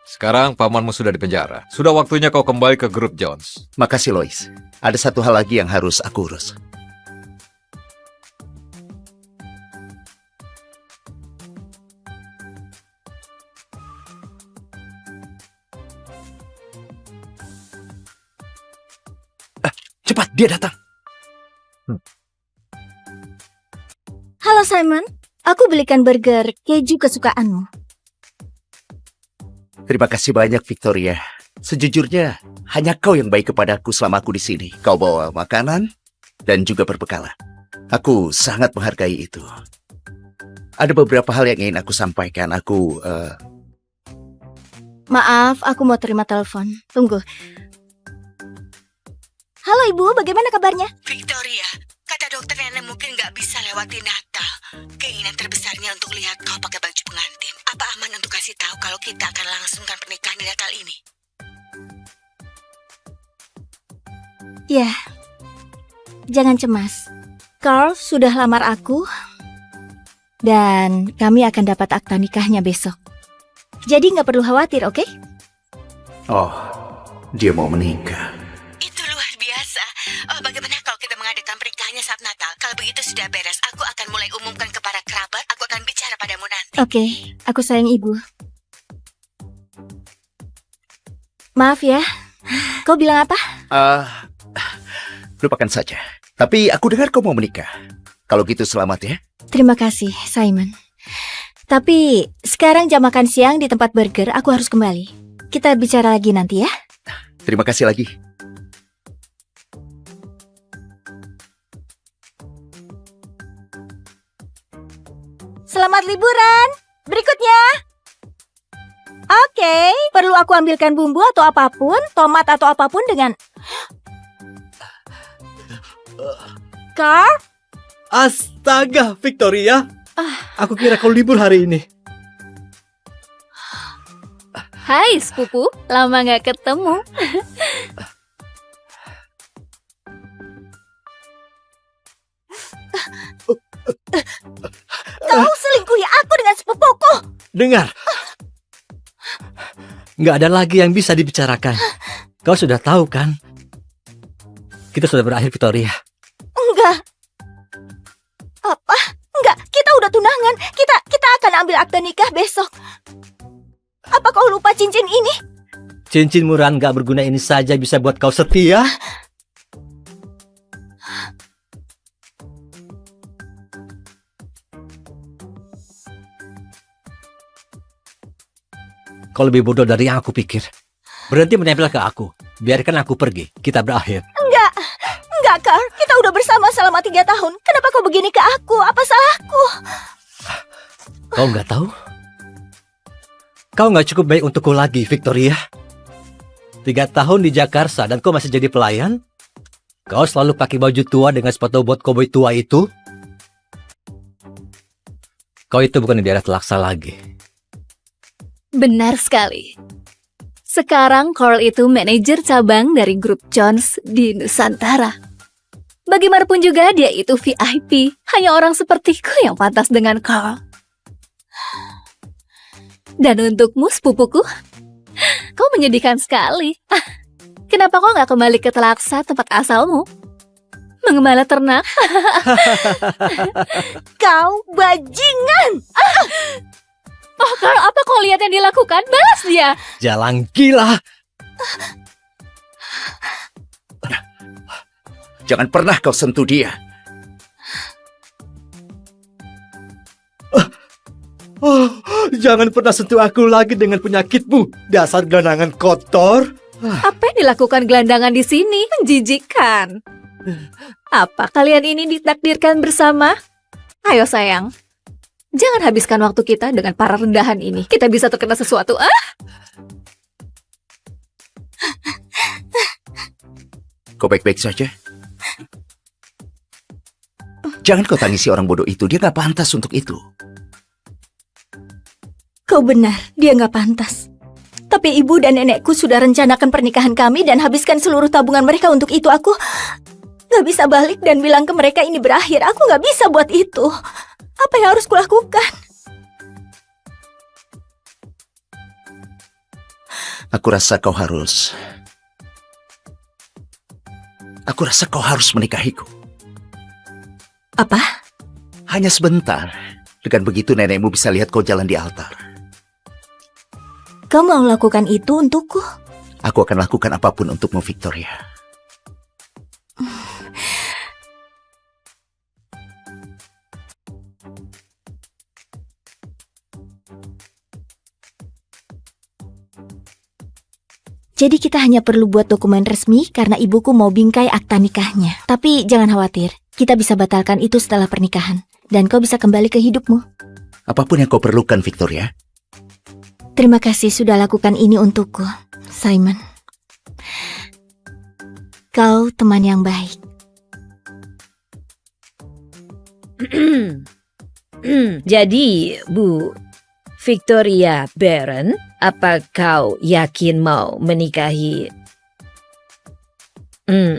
Sekarang pamanmu sudah dipenjara. Sudah waktunya kau kembali ke grup Jones. makasih Lois. Ada satu hal lagi yang harus aku urus. Cepat, dia datang. Halo Simon, aku belikan burger keju kesukaanmu. Terima kasih banyak, Victoria. Sejujurnya, hanya kau yang baik kepadaku selama aku di sini. Kau bawa makanan dan juga perbekalan. Aku sangat menghargai itu. Ada beberapa hal yang ingin aku sampaikan. Maaf, aku mau terima telepon. Tunggu. Halo Ibu, bagaimana kabarnya? Victoria, kata dokter nenek mungkin nggak bisa lewati Natal. Keinginan terbesarnya untuk lihat kau pakai baju pengantin. Apa aman untuk kasih tahu kalau kita akan langsungkan pernikahan di Natal ini? Ya, jangan cemas. Carl sudah lamar aku dan kami akan dapat akta nikahnya besok. Jadi nggak perlu khawatir, oke? Oh, dia mau menikah. Itu luar biasa. Oh, bagaimana kalau kita mengadakan pernikahannya saat Natal? Kalau begitu sudah beres, aku akan mulai umumkan kepada kerabat. Aku akan bicara padamu nanti. Oke, aku sayang Ibu. Maaf ya, kau bilang apa? Lupakan saja. Tapi aku dengar kau mau menikah. Kalau gitu selamat ya. Terima kasih, Simon. Tapi sekarang jam makan siang di tempat burger, aku harus kembali. Kita bicara lagi nanti ya. Terima kasih lagi. Selamat liburan. Berikutnya. Oke, perlu aku ambilkan bumbu atau apapun, tomat atau apapun dengan... Carl? Astaga, Victoria. Aku kira kau libur hari ini. Hai sepupu, lama nggak ketemu. Kau selingkuhi aku dengan sepupuku. Dengar. Nggak ada lagi yang bisa dibicarakan. Kau sudah tahu kan? Kita sudah berakhir, Victoria. Enggak. Apa? Enggak, kita udah tunangan. Kita akan ambil akta nikah besok. Apa kau lupa cincin ini? Cincin murahan gak berguna ini saja bisa buat kau setia? Kau lebih bodoh dari yang aku pikir. Berhenti menempel ke aku. Biarkan aku pergi. Kita berakhir. Enggak, Carl. Kita udah bersama selama 3 tahun. Kenapa kau begini ke aku? Apa salahku? Kau nggak tahu? Kau nggak cukup baik untukku lagi, Victoria. 3 tahun di Jakarta dan kau masih jadi pelayan? Kau selalu pakai baju tua dengan sepatu bot koboi tua itu? Kau itu bukan di daerah Telaksa lagi. Benar sekali. Sekarang Carl itu manajer cabang dari grup Jones di Nusantara. Bagaimanapun juga dia itu VIP. Hanya orang sepertiku yang pantas dengan Carl. Dan untukmu, sepupuku, kau menyedihkan sekali. Kenapa kau nggak kembali ke Telaksa, tempat asalmu? Mengembala ternak? Kau bajingan! Oh, Carl, apa kau lihat yang dilakukan? Balas dia! Jalan gila! Jangan pernah kau sentuh dia. Oh, jangan pernah sentuh aku lagi dengan penyakitmu, dasar gelandangan kotor. Apa yang dilakukan gelandangan di sini? Menjijikkan. Apa kalian ini ditakdirkan bersama? Ayo sayang, jangan habiskan waktu kita dengan para rendahan ini. Kita bisa terkena sesuatu. Kau baik-baik saja? Jangan kau tangisi orang bodoh itu. Dia gak pantas untuk itu. Kau benar, dia nggak pantas. Tapi ibu dan nenekku sudah rencanakan pernikahan kami dan habiskan seluruh tabungan mereka untuk itu. Aku nggak bisa balik dan bilang ke mereka ini berakhir. Aku nggak bisa buat itu. Apa yang harus kulakukan? Aku rasa kau harus menikahiku. Apa? Hanya sebentar. Dengan begitu nenekmu bisa lihat kau jalan di altar. Kau mau lakukan itu untukku? Aku akan lakukan apapun untukmu, Victoria. Jadi kita hanya perlu buat dokumen resmi karena ibuku mau bingkai akta nikahnya. Tapi jangan khawatir, kita bisa batalkan itu setelah pernikahan. Dan kau bisa kembali ke hidupmu. Apapun yang kau perlukan, Victoria. Terima kasih sudah lakukan ini untukku, Simon. Kau teman yang baik. Jadi, Bu Victoria Baron, apa kau yakin mau menikahi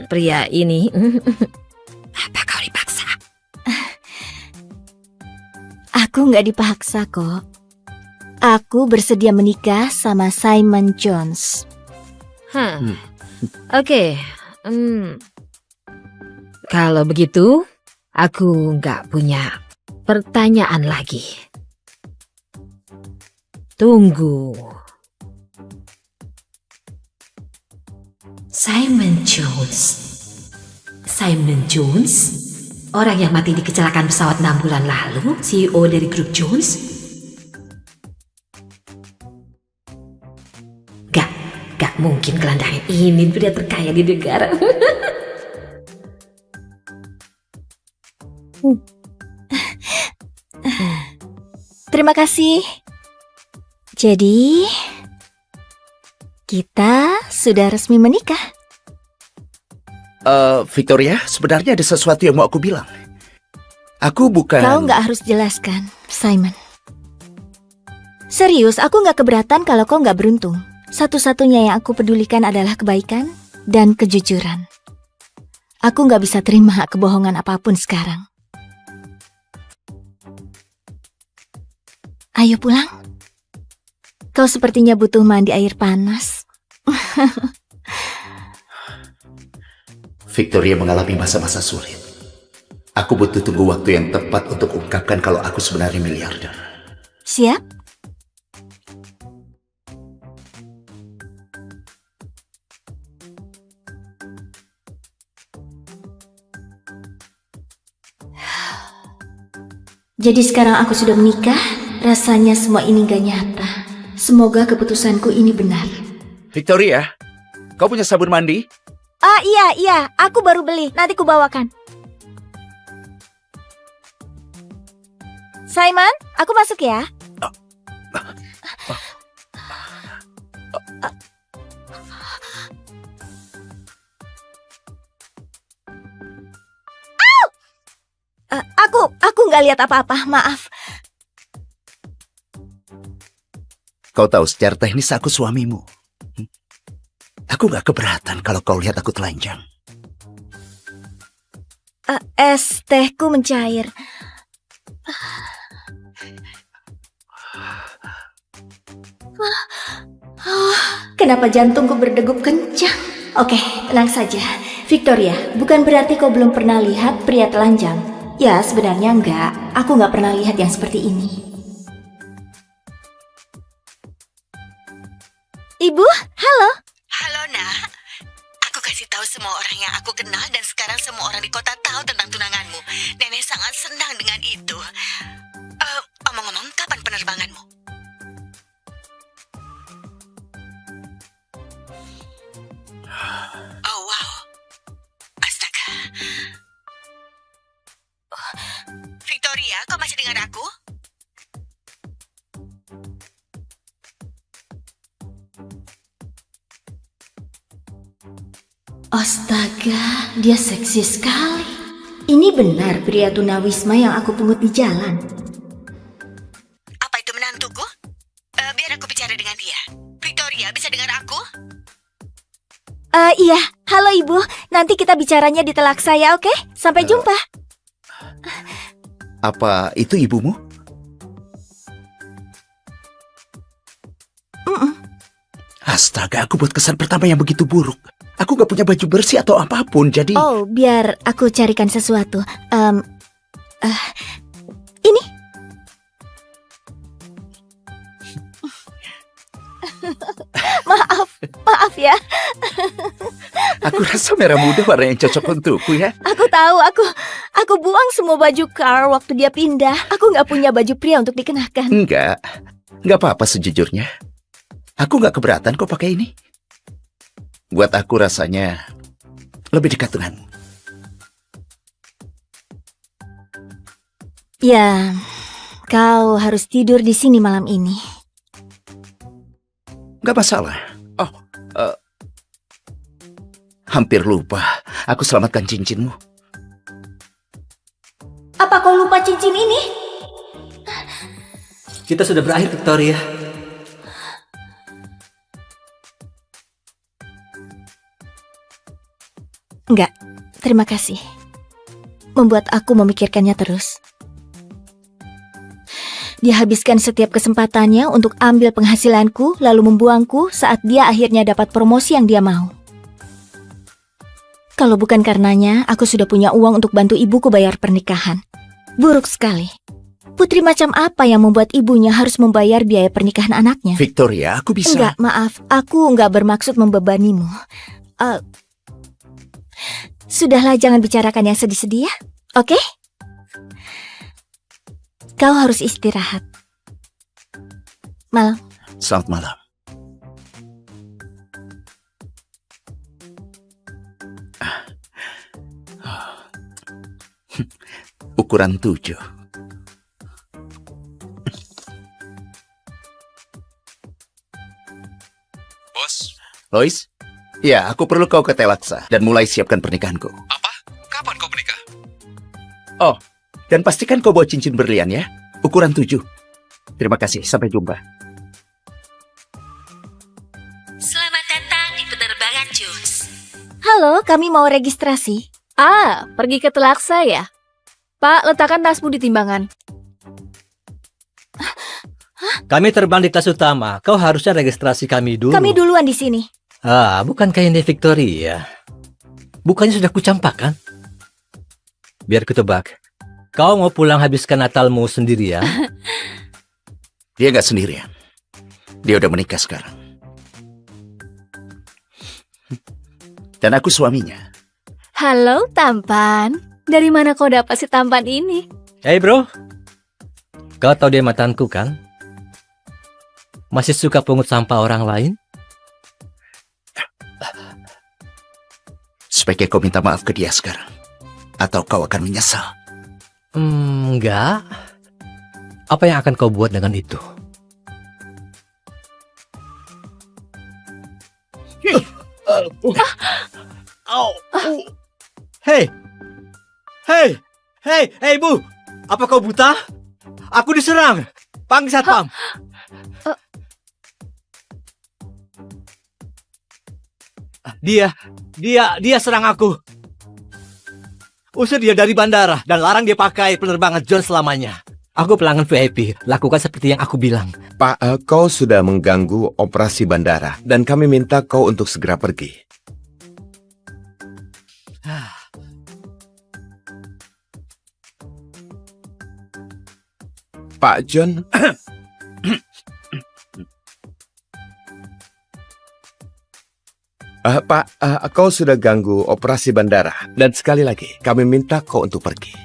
pria ini? Apa kau dipaksa? Aku nggak dipaksa kok. Aku bersedia menikah sama Simon Jones. Oke. Kalau begitu, aku nggak punya pertanyaan lagi. Tunggu. Simon Jones. Simon Jones? Orang yang mati di kecelakaan pesawat 6 bulan lalu? CEO dari grup Jones? Gak mungkin gelandangan ini pria terkaya di negara. Terima kasih. Jadi, kita sudah resmi menikah. Victoria, sebenarnya ada sesuatu yang mau aku bilang. Aku bukan... Kau nggak harus jelaskan, Simon. Serius, aku nggak keberatan kalau kau nggak beruntung. Satu-satunya yang aku pedulikan adalah kebaikan dan kejujuran. Aku nggak bisa terima kebohongan apapun sekarang. Ayo pulang. Kau sepertinya butuh mandi air panas. Victoria mengalami masa-masa sulit. Aku butuh tunggu waktu yang tepat untuk ungkapkan kalau aku sebenarnya miliarder. Siap? Jadi sekarang aku sudah menikah, rasanya semua ini gak nyata. Semoga keputusanku ini benar. Victoria, kau punya sabun mandi? Ah iya, aku baru beli, nanti ku bawakan. Simon, aku masuk ya. Aku nggak lihat apa-apa, maaf. Kau tahu secara teknis aku suamimu. Aku nggak keberatan kalau kau lihat aku telanjang. Es tehku mencair. Kenapa jantungku berdegup kencang? Oke, tenang saja. Victoria, bukan berarti kau belum pernah lihat pria telanjang. Ya, sebenarnya enggak. Aku nggak pernah lihat yang seperti ini. Ibu, halo. Halo, Nak. Aku kasih tahu semua orang yang aku kenal dan sekarang semua orang di kota tahu tentang tunanganmu. Nenek sangat senang dengan itu. Omong-omong, kapan penerbanganmu? Oh, wow. Astaga. Victoria, kau masih dengar aku? Astaga, dia seksi sekali. Ini benar pria tunawisma yang aku pungut di jalan. Apa itu menantuku? Biar aku bicara dengan dia. Victoria, bisa dengar aku? Iya, halo ibu. Nanti kita bicaranya di telak saya, oke? Sampai jumpa. Apa itu ibumu? Astaga, aku buat kesan pertama yang begitu buruk. Aku gak punya baju bersih atau apapun, jadi... Oh, biar aku carikan sesuatu. Ini. Maaf ya. Aku rasa merah muda warna yang cocok untukku ya. Aku tahu, aku buang semua baju Carl waktu dia pindah. Aku nggak punya baju pria untuk dikenakan. Enggak apa-apa sejujurnya. Aku gak keberatan kok pakai ini. Buat aku rasanya lebih dekat denganmu. Ya, kau harus tidur di sini malam ini. Gak masalah. Oh, hampir lupa. Aku selamatkan cincinmu. Apa kau lupa cincin ini? Kita sudah berakhir, Victoria. Enggak, terima kasih. Membuat aku memikirkannya terus. Dia habiskan setiap kesempatannya untuk ambil penghasilanku, lalu membuangku saat dia akhirnya dapat promosi yang dia mau. Kalau bukan karenanya, aku sudah punya uang untuk bantu ibuku bayar pernikahan. Buruk sekali. Putri macam apa yang membuat ibunya harus membayar biaya pernikahan anaknya? Victoria, aku bisa... Enggak, maaf. Aku enggak bermaksud membebanimu. Sudahlah, jangan bicarakan yang sedih-sedih ya. Oke? Kau harus istirahat. Malam. Selamat malam. Ukuran 7. Bos, Lois? Ya, aku perlu kau ke Telaksa dan mulai siapkan pernikahanku. apa? Kapan kau menikah? Oh, dan pastikan kau bawa cincin berlian ya. Ukuran 7. Terima kasih, sampai jumpa. Selamat datang di penerbangan Jones. Halo, kami mau registrasi. Pergi ke Telaksa ya? Pak, letakkan tasmu di timbangan. Kami terbang di kelas utama. Kau harusnya registrasi kami dulu. Kami duluan di sini. Bukankah ini Victoria? Bukannya sudah kucampakkan? Biar kutebak. Kau mau pulang habiskan Natalmu sendirian? Dia nggak sendirian. Dia udah menikah sekarang. Dan aku suaminya. Halo, tampan. Dari mana kau dapat si tampan ini? Hey bro, Kau tahu dia mantanku kan? Masih suka pungut sampah orang lain? Sebaiknya kau minta maaf ke dia sekarang. Atau kau akan menyesal. Enggak. Apa yang akan kau buat dengan itu? Hei! Hei! Hei! Hei, Bu! Apa kau buta? Aku diserang! Panggil satpam! Dia serang aku. Usir dia dari bandara dan larang dia pakai penerbangan John selamanya. Aku pelanggan VIP, lakukan seperti yang aku bilang. Pak, kau sudah mengganggu operasi bandara dan kami minta kau untuk segera pergi. Pak John, Pak, kau sudah ganggu operasi bandara dan sekali lagi kami minta kau untuk pergi.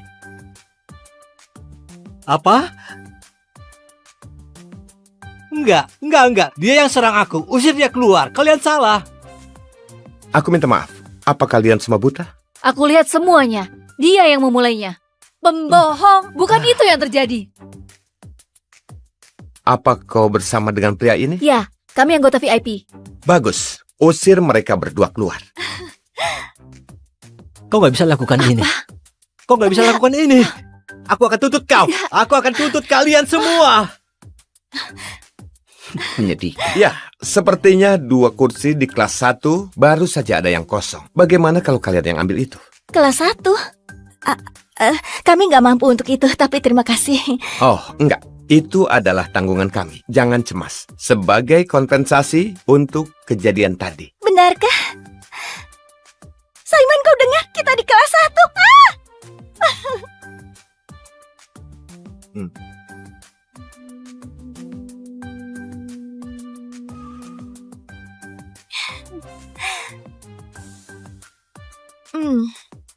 Apa? Enggak. Dia yang serang aku. Usir dia keluar. Kalian salah. Aku minta maaf. Apa kalian semua buta? Aku lihat semuanya. Dia yang memulainya. Pembohong, bukan itu yang terjadi. Apa kau bersama dengan pria ini? Ya, kami anggota VIP. Bagus. Usir mereka berdua keluar. Kau nggak bisa lakukan ini. Kau nggak bisa lakukan ini. Aku akan tuntut kau. Aku akan tuntut kalian semua. Menyedihkan. Ya, sepertinya 2 kursi di kelas 1 baru saja ada yang kosong. Bagaimana kalau kalian yang ambil itu? Kelas 1? Kami nggak mampu untuk itu, tapi terima kasih. Oh, enggak. Itu adalah tanggungan kami. Jangan cemas. Sebagai kompensasi untuk kejadian tadi. Benarkah? Simon, kau dengar? Kita di kelas 1.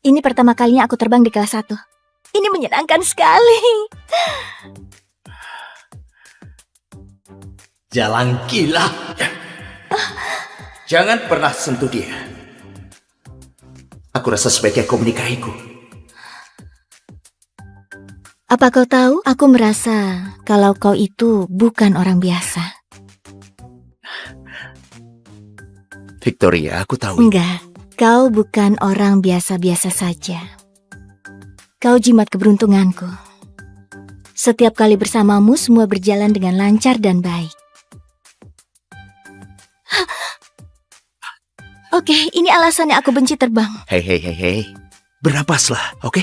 Ini pertama kalinya aku terbang di kelas 1. Ini menyenangkan sekali. Jalan gila. Jangan pernah sentuh dia. Aku rasa sebaiknya kau menikahiku. Apa kau tahu? Aku merasa kalau kau itu bukan orang biasa. Victoria, aku tahu. Enggak, kau bukan orang biasa-biasa saja. Kau jimat keberuntunganku. Setiap kali bersamamu, semua berjalan dengan lancar dan baik. Oke, ini alasannya aku benci terbang. Hei. Bernapaslah, oke?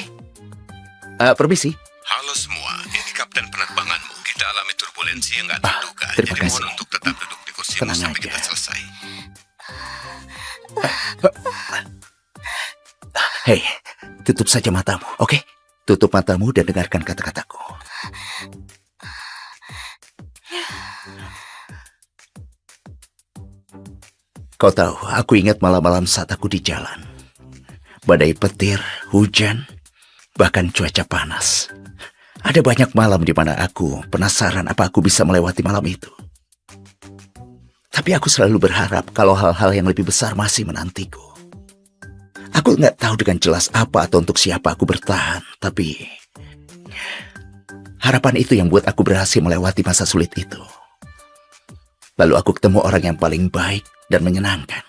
Permisi. Halo semua, ini kapten penerbanganmu. Kita alami turbulensi yang nggak terduga. Terima Jadi kasih. mohon untuk tetap duduk di kursimu Tenang sampai aja. kita selesai. Hei, tutup saja matamu, oke? Tutup matamu dan dengarkan kata-kataku. Kau tahu, aku ingat malam-malam saat aku di jalan. Badai petir, hujan, bahkan cuaca panas. Ada banyak malam di mana aku penasaran apa aku bisa melewati malam itu. Tapi aku selalu berharap kalau hal-hal yang lebih besar masih menantiku. Aku nggak tahu dengan jelas apa atau untuk siapa aku bertahan, tapi harapan itu yang buat aku berhasil melewati masa sulit itu. Lalu aku ketemu orang yang paling baik dan menyenangkan.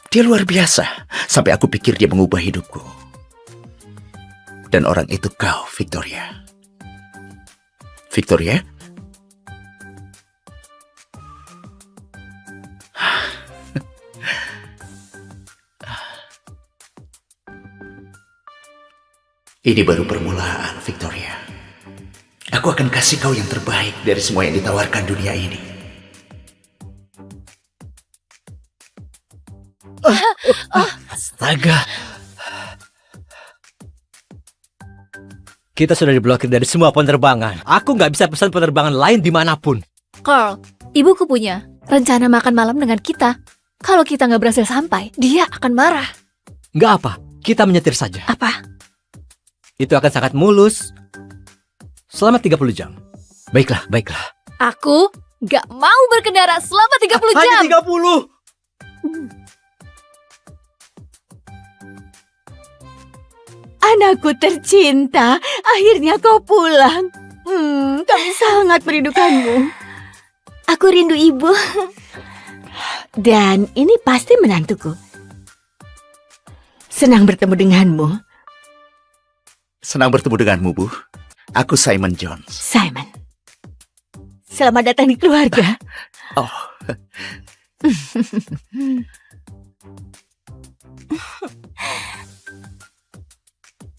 Dia luar biasa, sampai aku pikir dia mengubah hidupku. Dan orang itu kau, Victoria. Victoria? Ini baru permulaan, Victoria. Aku akan kasih kau yang terbaik dari semua yang ditawarkan dunia ini. Astaga. Kita sudah diblokir dari semua penerbangan. Aku nggak bisa pesan penerbangan lain dimanapun. Carl, ibuku punya rencana makan malam dengan kita. Kalau kita nggak berhasil sampai, dia akan marah. Nggak apa, kita menyetir saja. Apa? Itu akan sangat mulus. selama 30 jam. Baiklah, baiklah. Aku gak mau berkendara selama 30 jam. Hanya 30. Anakku tercinta, akhirnya kau pulang. Kami sangat merindukanmu. Aku rindu ibu. Dan ini pasti menantuku. Senang bertemu denganmu. Senang bertemu denganmu, Bu. Aku Simon Jones. Simon. Selamat datang di keluarga. Oh,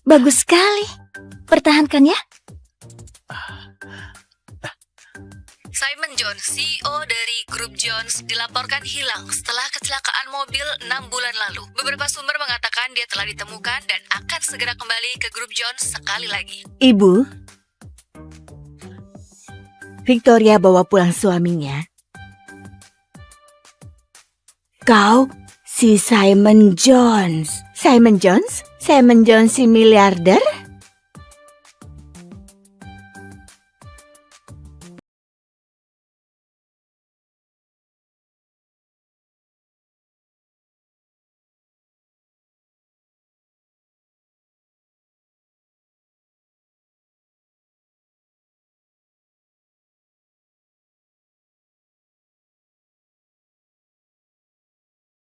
Bagus sekali. Pertahankan ya. Simon Jones, CEO dari grup Jones, dilaporkan hilang setelah kecelakaan mobil 6 bulan lalu. Beberapa sumber mengatakan dia telah ditemukan dan akan segera kembali ke grup Jones sekali lagi. Ibu, Victoria bawa pulang suaminya. Kau si Simon Jones. Simon Jones? Simon Jones si miliarder?